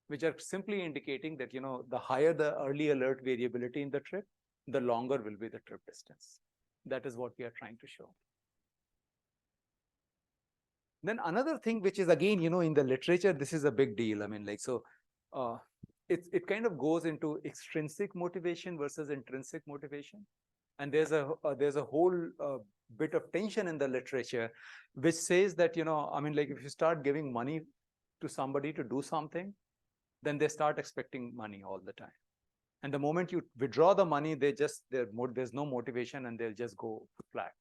which are simply indicating that, the higher the early alert variability in the trip, the longer will be the trip distance. That is what we are trying to show. Then another thing, which is again, in the literature, this is a big deal. I mean, like, so it kind of goes into extrinsic motivation versus intrinsic motivation. And there's a whole bit of tension in the literature, which says that, I mean, like, if you start giving money to somebody to do something, then they start expecting money all the time. And the moment you withdraw the money, there's no motivation, and they'll just go flat.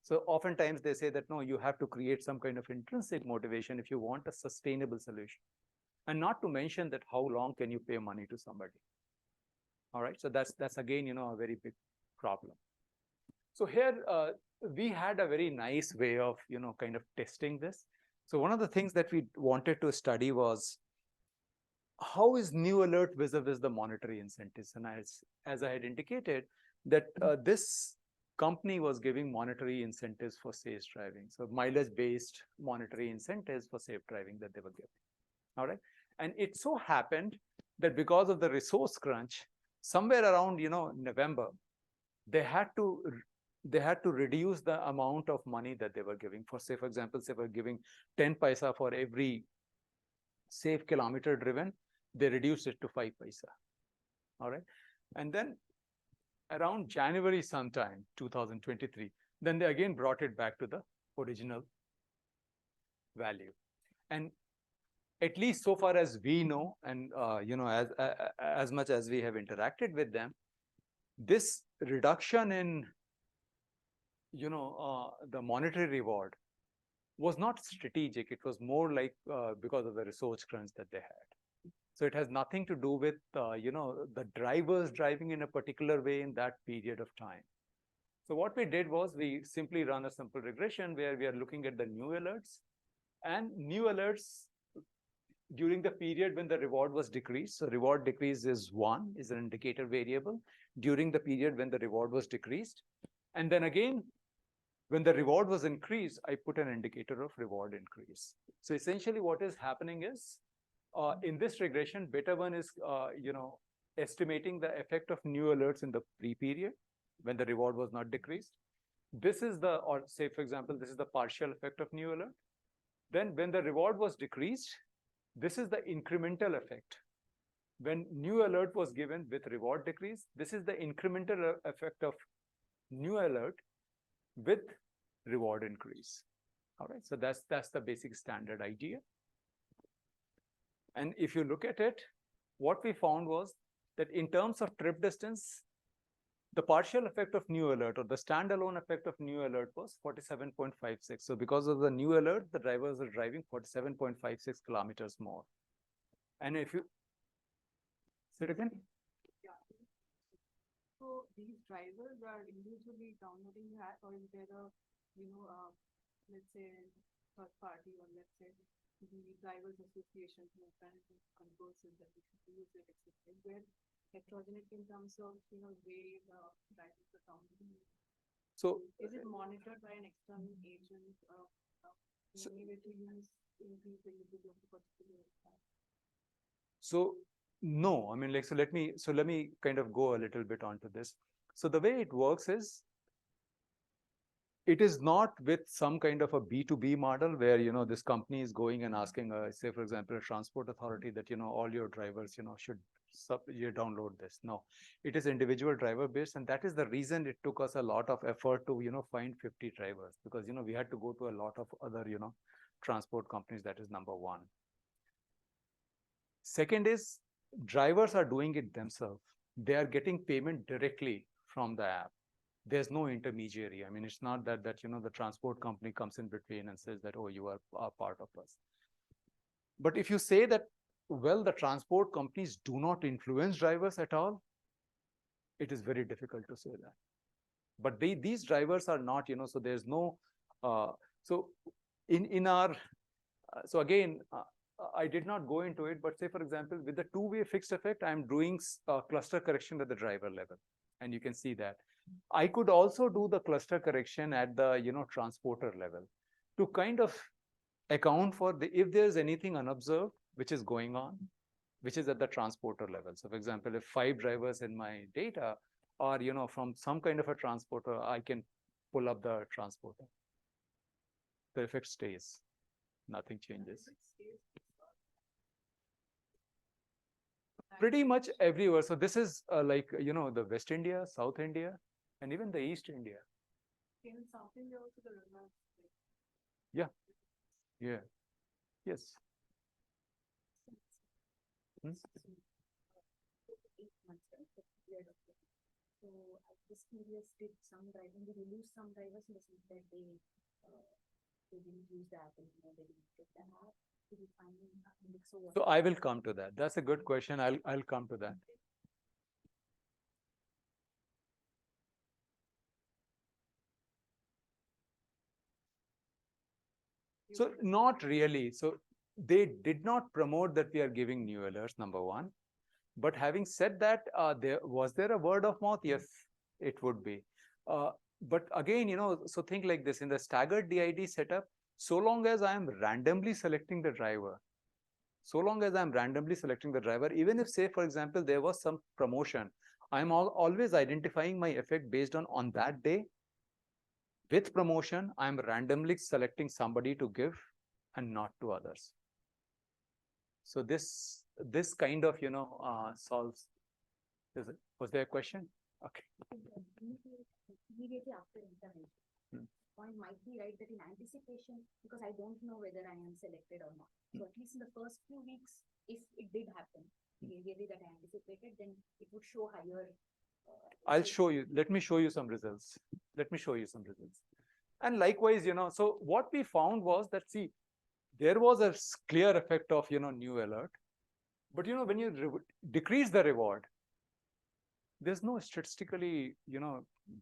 So oftentimes they say that, no, you have to create some kind of intrinsic motivation if you want a sustainable solution. And not to mention that how long can you pay money to somebody? All right, so that's again, a very big problem. So here we had a very nice way of, kind of testing this. So one of the things that we wanted to study was, how is new alert vis-a-vis the monetary incentives? And as I had indicated, that this company was giving monetary incentives for safe driving. So mileage-based monetary incentives for safe driving that they were giving. All right. And it so happened that because of the resource crunch, somewhere around, November, they had to reduce the amount of money that they were giving. For, say, for example, they were giving 10 paisa for every safe kilometer driven, they reduced it to 5 paisa. All right. And then around January sometime, 2023, then they again brought it back to the original value. And at least so far as we know, and as much as we have interacted with them, this reduction in the monetary reward was not strategic. It was more like because of the resource crunch that they had. So it has nothing to do with the drivers driving in a particular way in that period of time. So what we did was we simply run a simple regression where we are looking at the new alerts, and new alerts during the period when the reward was decreased. So reward decrease is 1, is an indicator variable during the period when the reward was decreased. And then again, when the reward was increased, I put an indicator of reward increase. So essentially what is happening is, in this regression, beta 1 is, estimating the effect of new alerts in the pre-period when the reward was not decreased. This is the, or say, for example, this is the partial effect of new alert. Then when the reward was decreased, this is the incremental effect. When new alert was given with reward decrease, this is the incremental effect of new alert with reward increase. All right, so that's the basic standard idea. And if you look at it, what we found was that in terms of trip distance, the partial effect of new alert, or the standalone effect of new alert, was 47.56. So because of the new alert, the drivers are driving 47.56 kilometers more. And if you say it again. Yeah. So these drivers are individually downloading the app, or is there a, let's say, third party, or let's say the drivers association who can control that we should use it, etc. Where heterogeneity in terms of, way the drivers are counting? So Is it monitored by an external agent? So- Any way to use increase the usage of a particular app? So no, I mean, like, so let me kind of go a little bit onto this. So the way it works is, it is not with some kind of a B2B model where, this company is going and asking, say, for example, a transport authority that, all your drivers, should you download this. No, it is individual driver based. And that is the reason it took us a lot of effort to, find 50 drivers, because, we had to go to a lot of other, transport companies. That is number one. Second is, drivers are doing it themselves. They are getting payment directly from the app. There's no intermediary. I mean, it's not that the transport company comes in between and says that, oh, you are a part of us. But if you say that, well, the transport companies do not influence drivers at all, it is very difficult to say that. But these drivers are not, so there's no, so in our, so again, I did not go into it, but say, for example, with the two-way fixed effect, I'm doing cluster correction at the driver level. And you can see that. I could also do the cluster correction at the, transporter level to kind of account for if there's anything unobserved, which is going on, which is at the transporter level. So for example, if 5 drivers in my data are, from some kind of a transporter, I can pull up the transporter. The effect stays. Nothing changes. Pretty much everywhere. So this is like, the West India, South India, and even the East India. In South India also the reverse. Yeah. Yeah. Yes. 8 months, right? The period of it. So at this period, did we lose some drivers in the sense that they didn't use the app anymore, they didn't get the app? Did we find So I will come to that. That's a good question. I'll come to that. So not really. So they did not promote that we are giving new alerts, number one. But having said that, was there a word of mouth? Yes, it would be. But again, so think like this. In the staggered DID setup, so long as I am randomly selecting the driver, even if, say, for example, there was some promotion, I'm always identifying my effect based on that day. With promotion, I'm randomly selecting somebody to give and not to others. So this kind of, solves. Was there a question? Okay. Immediately after intervention. Point might be right that in anticipation, because I don't know whether I am selected or not. So at least in the first few weeks, if it did happen, immediately that I anticipated, then it would show higher. I'll show you. Let me show you some results. And likewise, so what we found was that, see, there was a clear effect of, new alert. But, when you decrease the reward, there's no statistically,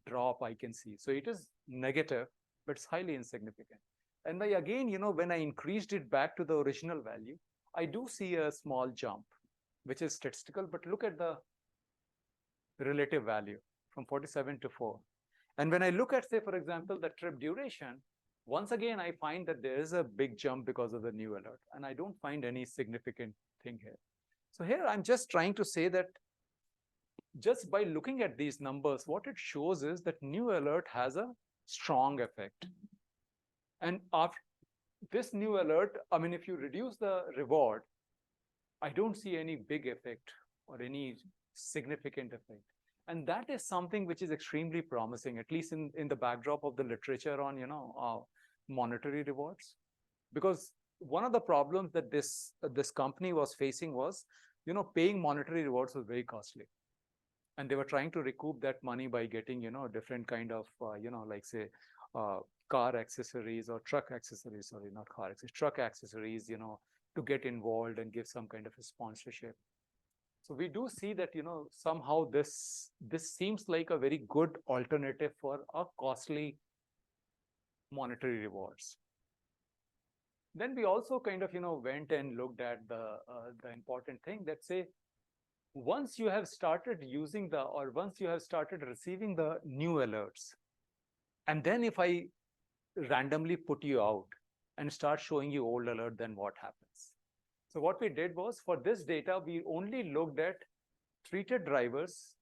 drop I can see. So it is negative, but it's highly insignificant. And by again, when I increased it back to the original value, I do see a small jump, which is statistical. But look at the relative value from 47 to 4. And when I look at, say, for example, the trip duration, once again, I find that there is a big jump because of the new alert. And I don't find any significant thing here. So here, I'm just trying to say that just by looking at these numbers, what it shows is that new alert has a strong effect. And after this new alert, I mean, if you reduce the reward, I don't see any big effect or any significant effect. And that is something which is extremely promising, at least in the backdrop of the literature on, monetary rewards. Because one of the problems that this company was facing was, paying monetary rewards was very costly. And they were trying to recoup that money by getting, different kind of, like, say, car accessories or truck accessories, sorry, not car accessories, truck accessories, to get involved and give some kind of a sponsorship. So we do see that, somehow this seems like a very good alternative for a costly monetary rewards. Then we also kind of, went and looked at the important thing that, say, once you have started using once you have started receiving the new alerts, and then if I randomly put you out and start showing you old alert, then what happens? So what we did was, for this data, we only looked at treated drivers,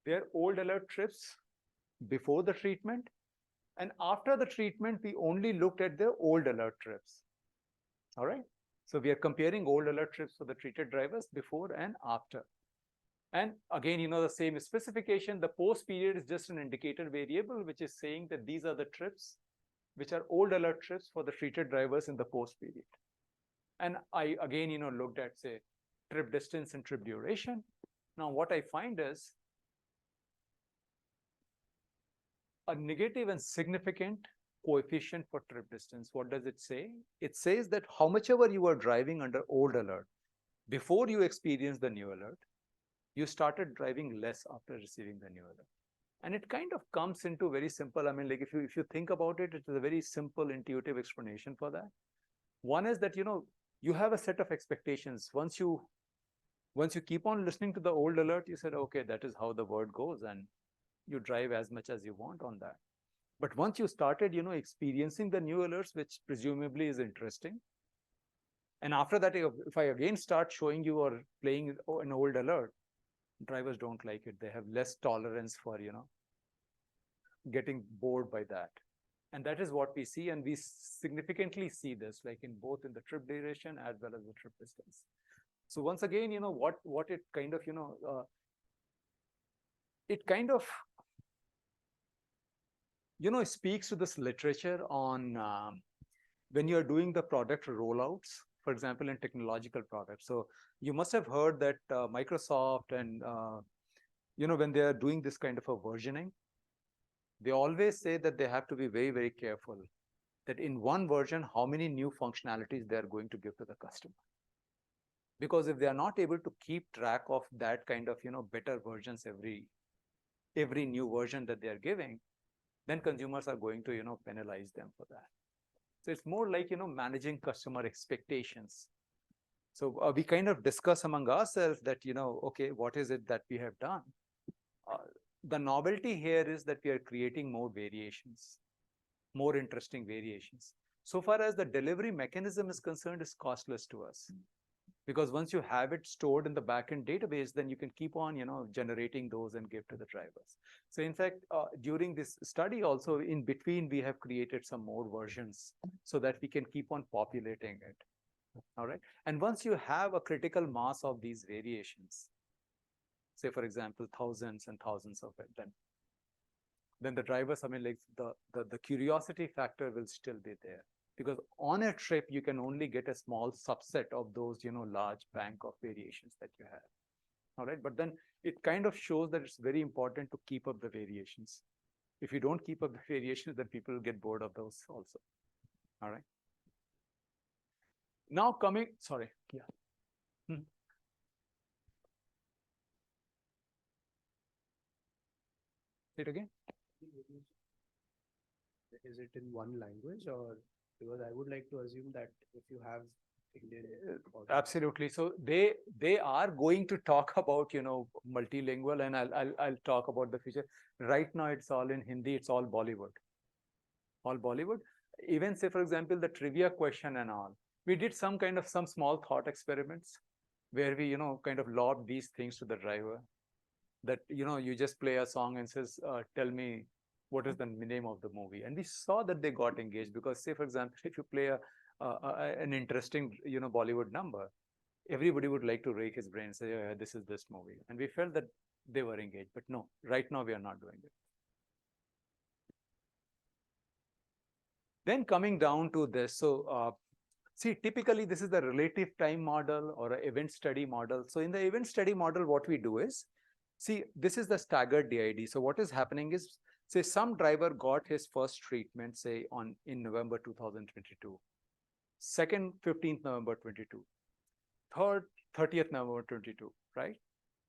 their old alert trips before the treatment, and after the treatment, we only looked at their old alert trips. All right. So we are comparing old alert trips for the treated drivers before and after. And again, the same specification, the post period is just an indicator variable, which is saying that these are the trips which are old alert trips for the treated drivers in the post period. And I, again, looked at, say, trip distance and trip duration. Now, what I find is a negative and significant coefficient for trip distance. What does it say? It says that how much ever you were driving under old alert, before you experience the new alert, you started driving less after receiving the new alert. And it kind of comes into very simple, I mean, like if you think about it, it's a very simple, intuitive explanation for that. One is that, you have a set of expectations. Once you keep on listening to the old alert, you said, okay, that is how the word goes, and you drive as much as you want on that. But once you started, experiencing the new alerts, which presumably is interesting, and after that, if I again start showing you or playing an old alert, drivers don't like it. They have less tolerance for, getting bored by that. And that is what we see. And we significantly see this, like in both in the trip duration as well as the trip distance. So once again, what it kind of, it kind of, speaks to this literature on when you're doing the product rollouts, for example, in technological products. So you must have heard that Microsoft and, when they are doing this kind of a versioning, they always say that they have to be very, very careful that in one version, how many new functionalities they are going to give to the customer. Because if they are not able to keep track of that kind of, better versions every new version that they are giving, then consumers are going to, penalize them for that. So it's more like, managing customer expectations. So we kind of discuss among ourselves that, okay, what is it that we have done? The novelty here is that we are creating more variations, more interesting variations. So far as the delivery mechanism is concerned, it's costless to us. Because once you have it stored in the backend database, then you can keep on, generating those and give to the drivers. So in fact, during this study also, in between, we have created some more versions so that we can keep on populating it. All right. And once you have a critical mass of these variations, say, for example, thousands and thousands of it, then the drivers, I mean, like the curiosity factor will still be there. Because on a trip, you can only get a small subset of those, large bank of variations that you have. All right. But then it kind of shows that it's very important to keep up the variations. If you don't keep up the variations, then people will get bored of those also. All right. Now sorry. Yeah. Say it again. Is it in one language, or because I would like to assume that if you have Indian absolutely. So they are going to talk about multilingual, and I'll talk about the future. Right now it's all in Hindi. It's all Bollywood. All Bollywood. Even say, for example, the trivia question and all. We did some small thought experiments where we kind of lobbed these things to the driver. That you just play a song and says, tell me what is the name of the movie, and we saw that they got engaged. Because say, for example, if you play an interesting Bollywood number, everybody would like to rake his brain and say, oh, yeah, this is this movie, and we felt that they were engaged. But no, right now we are not doing it. Then coming down to this, so see, typically this is the relative time model or an event study model. So in the event study model, what we do is, see, this is the staggered DID. So what is happening is, say some driver got his first treatment, say in November 2022, second 15th November 22, third 30th November 22, right?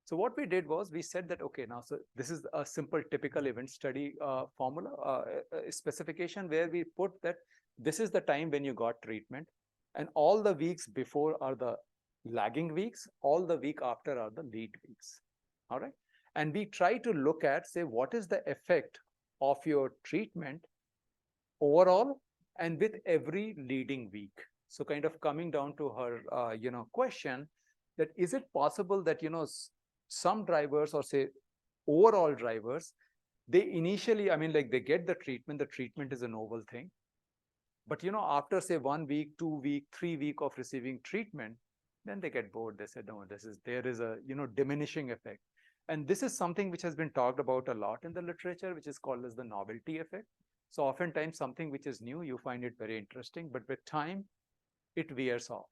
So what we did was we said that, okay, now, so this is a simple typical event study formula specification where we put that this is the time when you got treatment, and all the weeks before are the lagging weeks, all the week after are the lead weeks. All right. And we try to look at, say, what is the effect of your treatment overall and with every leading week. So kind of coming down to her, question that is it possible that, some drivers or say overall drivers, they initially, I mean, like they get the treatment is a novel thing. But, after say 1 week, 2 week, 3 week of receiving treatment, then they get bored. They said, no, there is a, diminishing effect. And this is something which has been talked about a lot in the literature, which is called as the novelty effect. So oftentimes something which is new, you find it very interesting, but with time, it wears off.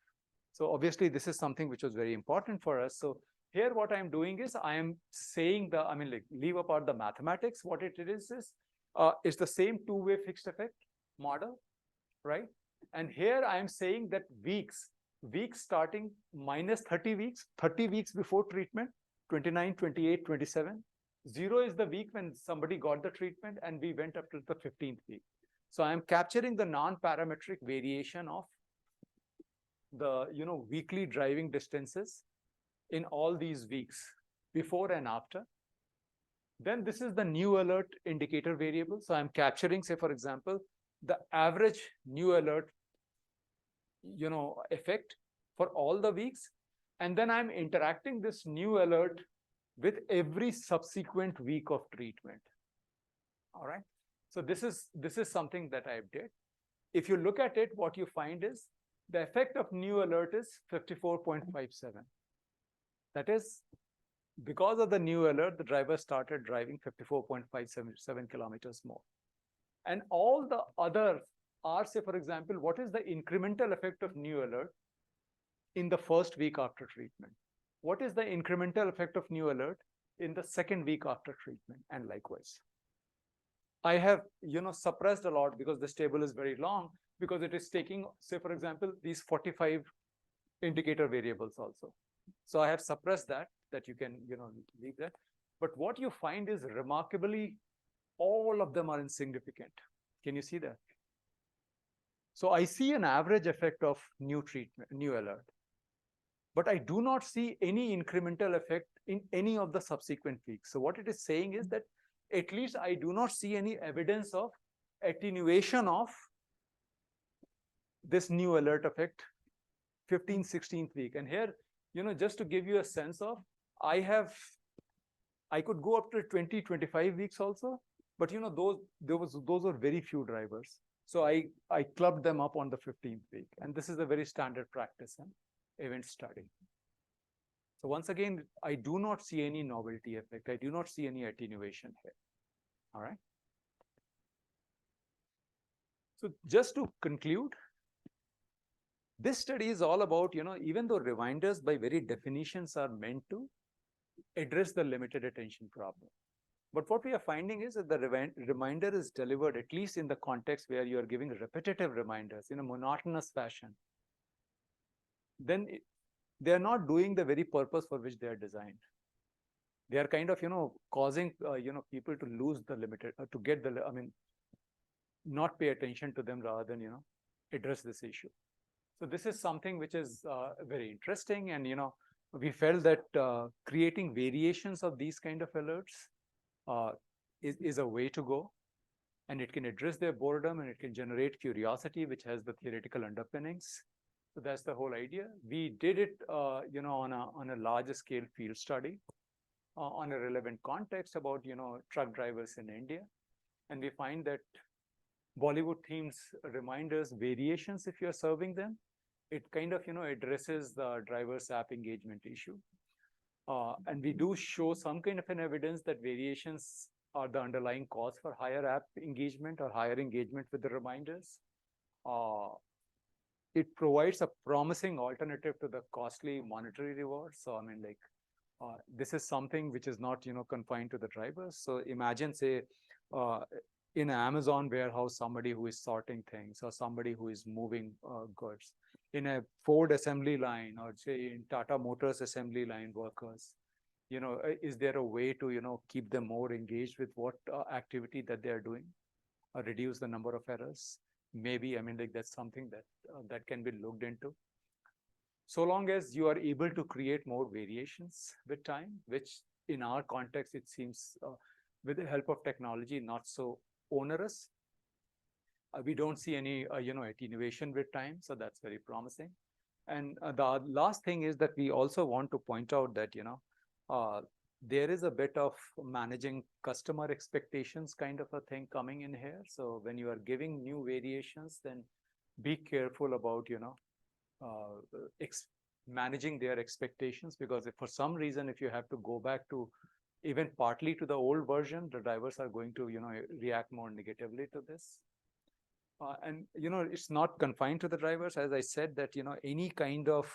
So obviously this is something which was very important for us. So here what I'm doing is I am saying leave apart the mathematics. What it is it's the same two-way fixed effect model, right? And here I am saying that weeks starting minus 30 weeks before treatment, 29, 28, 27. 0 is the week when somebody got the treatment and we went up to the 15th week. So I am capturing the non-parametric variation of the, weekly driving distances in all these weeks, before and after. Then this is the new alert indicator variable. So I'm capturing, say, for example, the average new alert, effect for all the weeks. And then I'm interacting this new alert with every subsequent week of treatment. All right. So this is something that I did. If you look at it, what you find is the effect of new alert is 54.57. That is, because of the new alert, the driver started driving 54.577 kilometers more. And all the other are, say, for example, what is the incremental effect of new alert in the first week after treatment? What is the incremental effect of new alert in the second week after treatment, and likewise? I have, suppressed a lot because this table is very long, because it is taking, say, for example, these 45 indicator variables also. So I have suppressed that you can, leave that. But what you find is remarkably, all of them are insignificant. Can you see that? So I see an average effect of new alert. But I do not see any incremental effect in any of the subsequent weeks. So what it is saying is that at least I do not see any evidence of attenuation of this new alert effect 15th, 16th week. And here, just to give you a sense of, I could go up to 20, 25 weeks also, but those were very few drivers. So I clubbed them up on the 15th week. And this is a very standard practice in event study. So once again, I do not see any novelty effect. I do not see any attenuation here. All right. So just to conclude, this study is all about, even though reminders by very definitions are meant to address the limited attention problem. But what we are finding is that the reminder is delivered, at least in the context where you are giving repetitive reminders in a monotonous fashion. Then they are not doing the very purpose for which they are designed. They are kind of, causing, people to lose the limited, to get the, not pay attention to them rather than, address this issue. So this is something which is very interesting. And, we felt that creating variations of these kind of alerts is a way to go. And it can address their boredom, and it can generate curiosity, which has the theoretical underpinnings. So that's the whole idea. We did it, on a larger scale field study on a relevant context about, truck drivers in India. And we find that Bollywood themes reminders variations, if you're serving them, it kind of, addresses the driver's app engagement issue. And we do show some kind of an evidence that variations are the underlying cause for higher app engagement or higher engagement with the reminders. It provides a promising alternative to the costly monetary rewards. So, this is something which is not, confined to the drivers. So imagine, say, in an Amazon warehouse, somebody who is sorting things, or somebody who is moving goods. In a Ford assembly line, or say in Tata Motors assembly line workers, is there a way to, keep them more engaged with what activity that they are doing, or reduce the number of errors? Maybe, that's something that can be looked into. so long as you are able to create more variations with time, which in our context, it seems with the help of technology, not so onerous. We don't see any, attenuation with time. So that's very promising. And the last thing is that we also want to point out that, there is a bit of managing customer expectations kind of a thing coming in here. So when you are giving new variations, then be careful about, managing their expectations, because if for some reason, if you have to go back to even partly to the old version, the drivers are going to, react more negatively to this. And, it's not confined to the drivers. As I said, that, any kind of,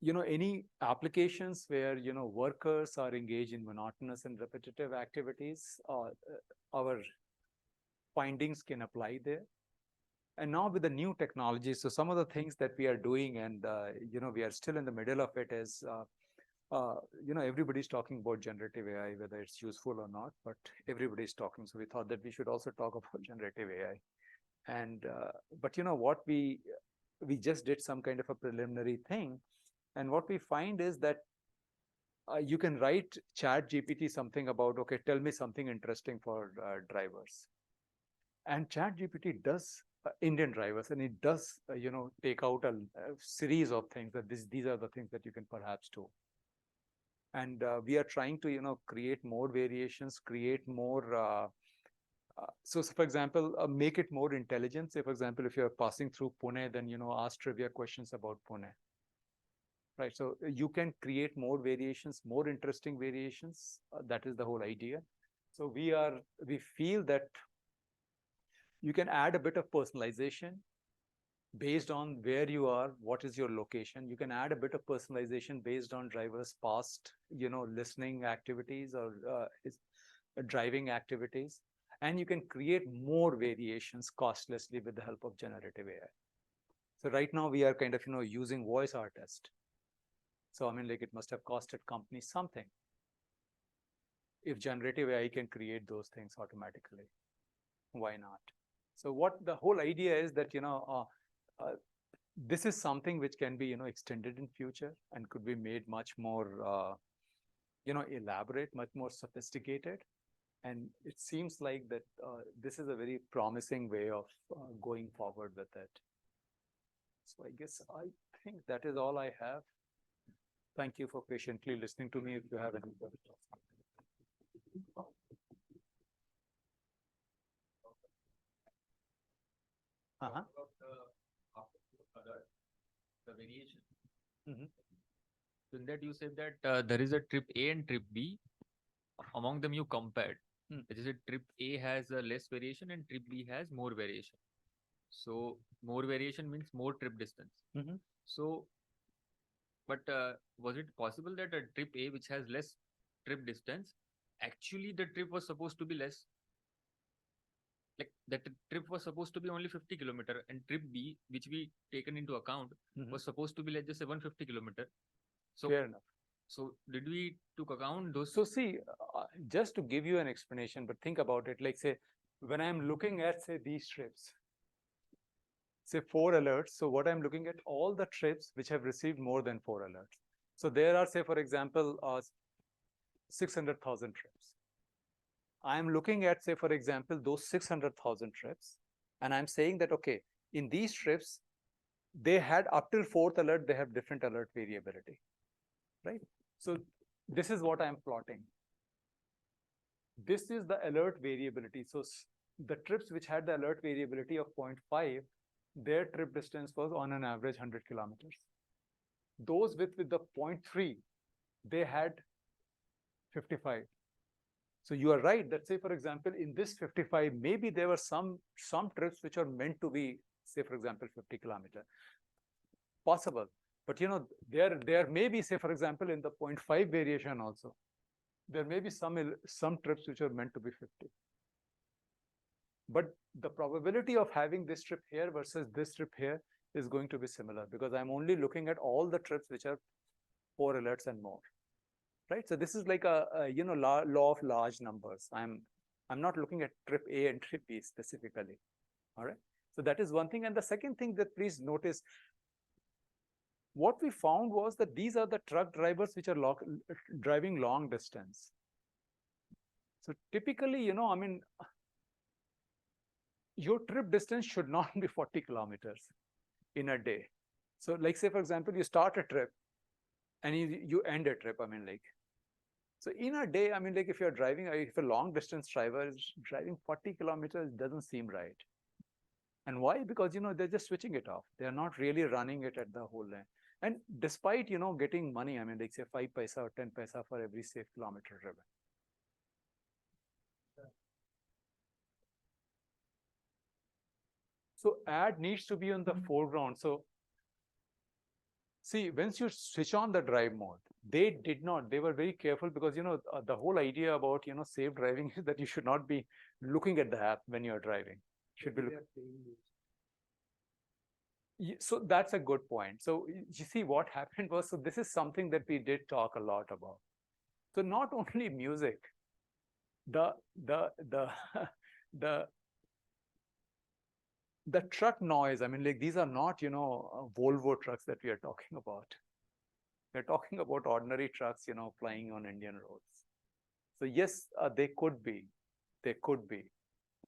any applications where, workers are engaged in monotonous and repetitive activities, our findings can apply there. And now with the new technology, so some of the things that we are doing, and, we are still in the middle of it, is, everybody's talking about generative AI, whether it's useful or not, but everybody's talking. So we thought that we should also talk about generative AI. And, but what we just did some kind of a preliminary thing. And what we find is that you can write ChatGPT something about, okay, tell me something interesting for drivers. And ChatGPT does Indian drivers, and it does, take out a series of things that these are the things that you can perhaps do. And we are trying to, create more variations, create more. So for example, make it more intelligent. Say, for example, if you're passing through Pune, then, ask trivia questions about Pune. Right. So you can create more variations, more interesting variations. That is the whole idea. So we feel that you can add a bit of personalization based on where you are, what is your location. You can add a bit of personalization based on drivers' past, listening activities or driving activities. And you can create more variations costlessly with the help of generative AI. So right now we are kind of, using voice artist. So, I mean, like, it must have costed companies something if generative AI can create those things automatically. Why not? So what the whole idea is that, this is something which can be, extended in future and could be made much more, elaborate, much more sophisticated. And it seems like that this is a very promising way of going forward with it. So I guess I think that is all I have. Thank you for patiently listening to me. If you have any questions. The variation. Mhm. So in that you said that there is a trip A and trip B. Among them you compared. Which is trip A has less variation and trip B has more variation. So more variation means more trip distance. So, but was it possible that a trip A which has less trip distance, actually the trip was supposed to be less? Like that trip was supposed to be only 50 kilometer, and trip B, which we taken into account, was supposed to be, let's just say, 150 kilometer. So fair enough. So did we took account those? So see, just to give you an explanation, but think about it. Like, say, when I'm looking at, say, these trips, say 4 alerts. So what I'm looking at, all the trips which have received more than 4 alerts. So there are, say, for example, 600,000 trips. I'm looking at, say, for example, those 600,000 trips, and I'm saying that, okay, in these trips, they had up till 4th alert, they have different alert variability, right? So this is what I'm plotting. This is the alert variability. So the trips which had the alert variability of 0.5, their trip distance was on an average 100 kilometers. Those with the 0.3, they had 55. So you are right that, say, for example, in this 55, maybe there were some trips which are meant to be, say, for example, 50 kilometer. Possible. But, there may be, say, for example, in the 0.5 variation also, there may be some trips which are meant to be 50. But the probability of having this trip here versus this trip here is going to be similar, because I'm only looking at all the trips which are 4 alerts and more. Right. So this is like a law of large numbers. I'm not looking at trip A and trip B specifically. All right. So that is one thing. And the second thing that please notice, what we found was that these are the truck drivers which are driving long distance. So typically, you know, I mean, your trip distance should not be 40 kilometers in a day. So like say, for example, you start a trip and you end a trip, I mean, like, so in a day, I mean, like if you're driving, if a long distance driver is driving 40 kilometers, doesn't seem right. And why? Because, you know, they're just switching it off. They're not really running it at the whole length. And despite, you know, getting money, I mean, like say 5 paisa or 10 paisa for every safe kilometer driven. So ad needs to be on the foreground. So see, once you switch on the drive mode, they were very careful because, you know, the whole idea about, you know, safe driving is that you should not be looking at the app when you're driving. Should be so that's a good point. So you see what happened was, so this is something that we did talk a lot about. So not only music, the the truck noise, I mean, like these are not, you know, Volvo trucks that we are talking about. We're talking about ordinary trucks, you know, flying on Indian roads. So yes, they could be.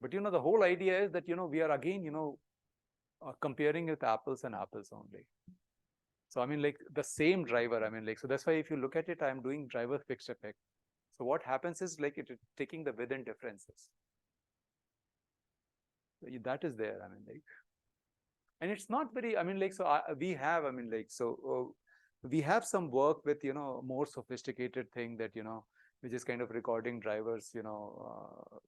But, you know, the whole idea is that, you know, we are again, you know, comparing with apples and apples only. So, I mean, like the same driver, I mean, like, so that's why if you look at it, I'm doing driver fixed effect. So what happens is like it is taking the within differences. So that is there, I mean, like, and it's not very, I mean, like, so we have, I mean, like, so we have some work with, you know, more sophisticated thing that, you know, which is kind of recording drivers, you know,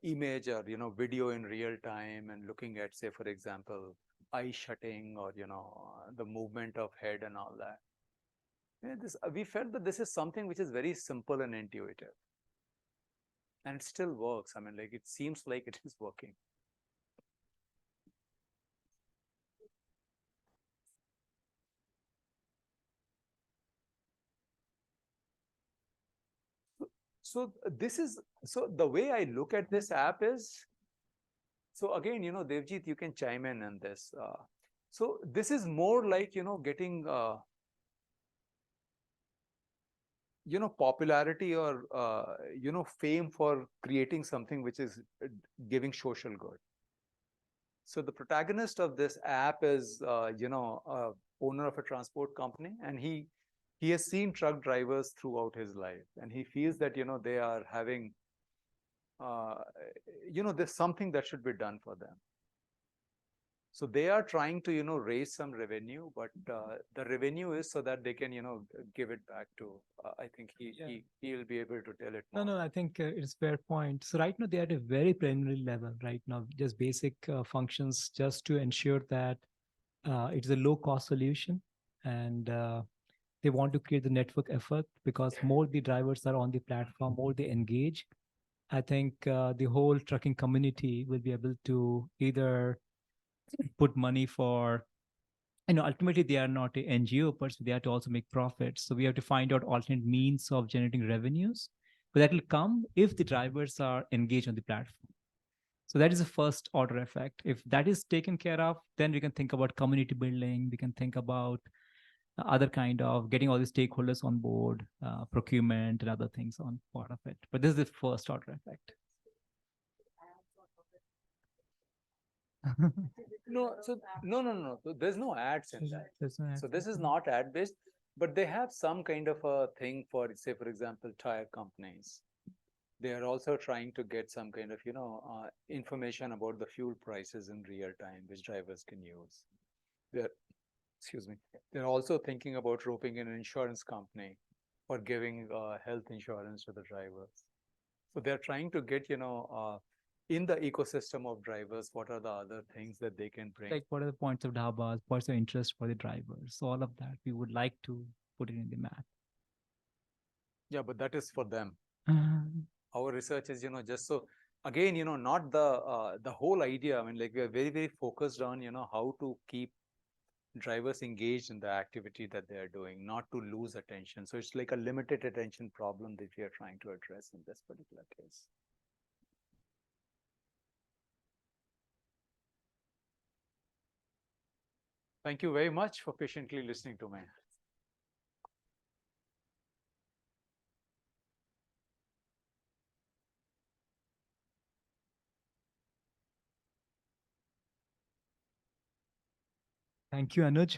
image or, you know, video in real time and looking at, say, for example, eye shutting or, you know, the movement of head and all that. Yeah, we felt that this is something which is very simple and intuitive. And it still works. I mean, like, it seems like it is working. So the way I look at this app is, so again, you know, Devjit, you can chime in on this. So this is more like, you know, getting, you know, popularity or, you know, fame for creating something which is giving social good. So the protagonist of this app is, you know, owner of a transport company, and he has seen truck drivers throughout his life, and he feels that, you know, they are having, you know, there's something that should be done for them. So they are trying to, you know, raise some revenue, but the revenue is so that they can, you know, give it back to, I think he will be able to tell it more. No, I think it's fair point. So right now they're at a very preliminary level right now, just basic functions just to ensure that it's a low cost solution. And they want to create the network effect because more the drivers are on the platform, more they engage. I think the whole trucking community will be able to either put money for, you know, ultimately they are not a NGO, but they have to also make profits. So we have to find out alternate means of generating revenues, but that will come if the drivers are engaged on the platform. So that is the first order effect. If that is taken care of, then we can think about community building. We can think about other kind of getting all the stakeholders on board, procurement and other things on part of it. But this is the first order effect. No, so no. So there's no ads in that. So this is not ad based, but they have some kind of a thing for, say, for example, tire companies. They are also trying to get some kind of, you know, information about the fuel prices in real time, which drivers can use. They're also thinking about roping in an insurance company for giving health insurance to the drivers. So they're trying to get, you know, in the ecosystem of drivers, what are the other things that they can bring? Like what are the points of dhabas, points of interest for the drivers? So all of that we would like to put it in the map. Yeah, but that is for them. Our research is, you know, just so, again, you know, not the whole idea. I mean, like we are very, very focused on, you know, how to keep drivers engaged in the activity that they are doing, not to lose attention. So it's like a limited attention problem that we are trying to address in this particular case. Thank you very much for patiently listening to me. Thank you, Anuj.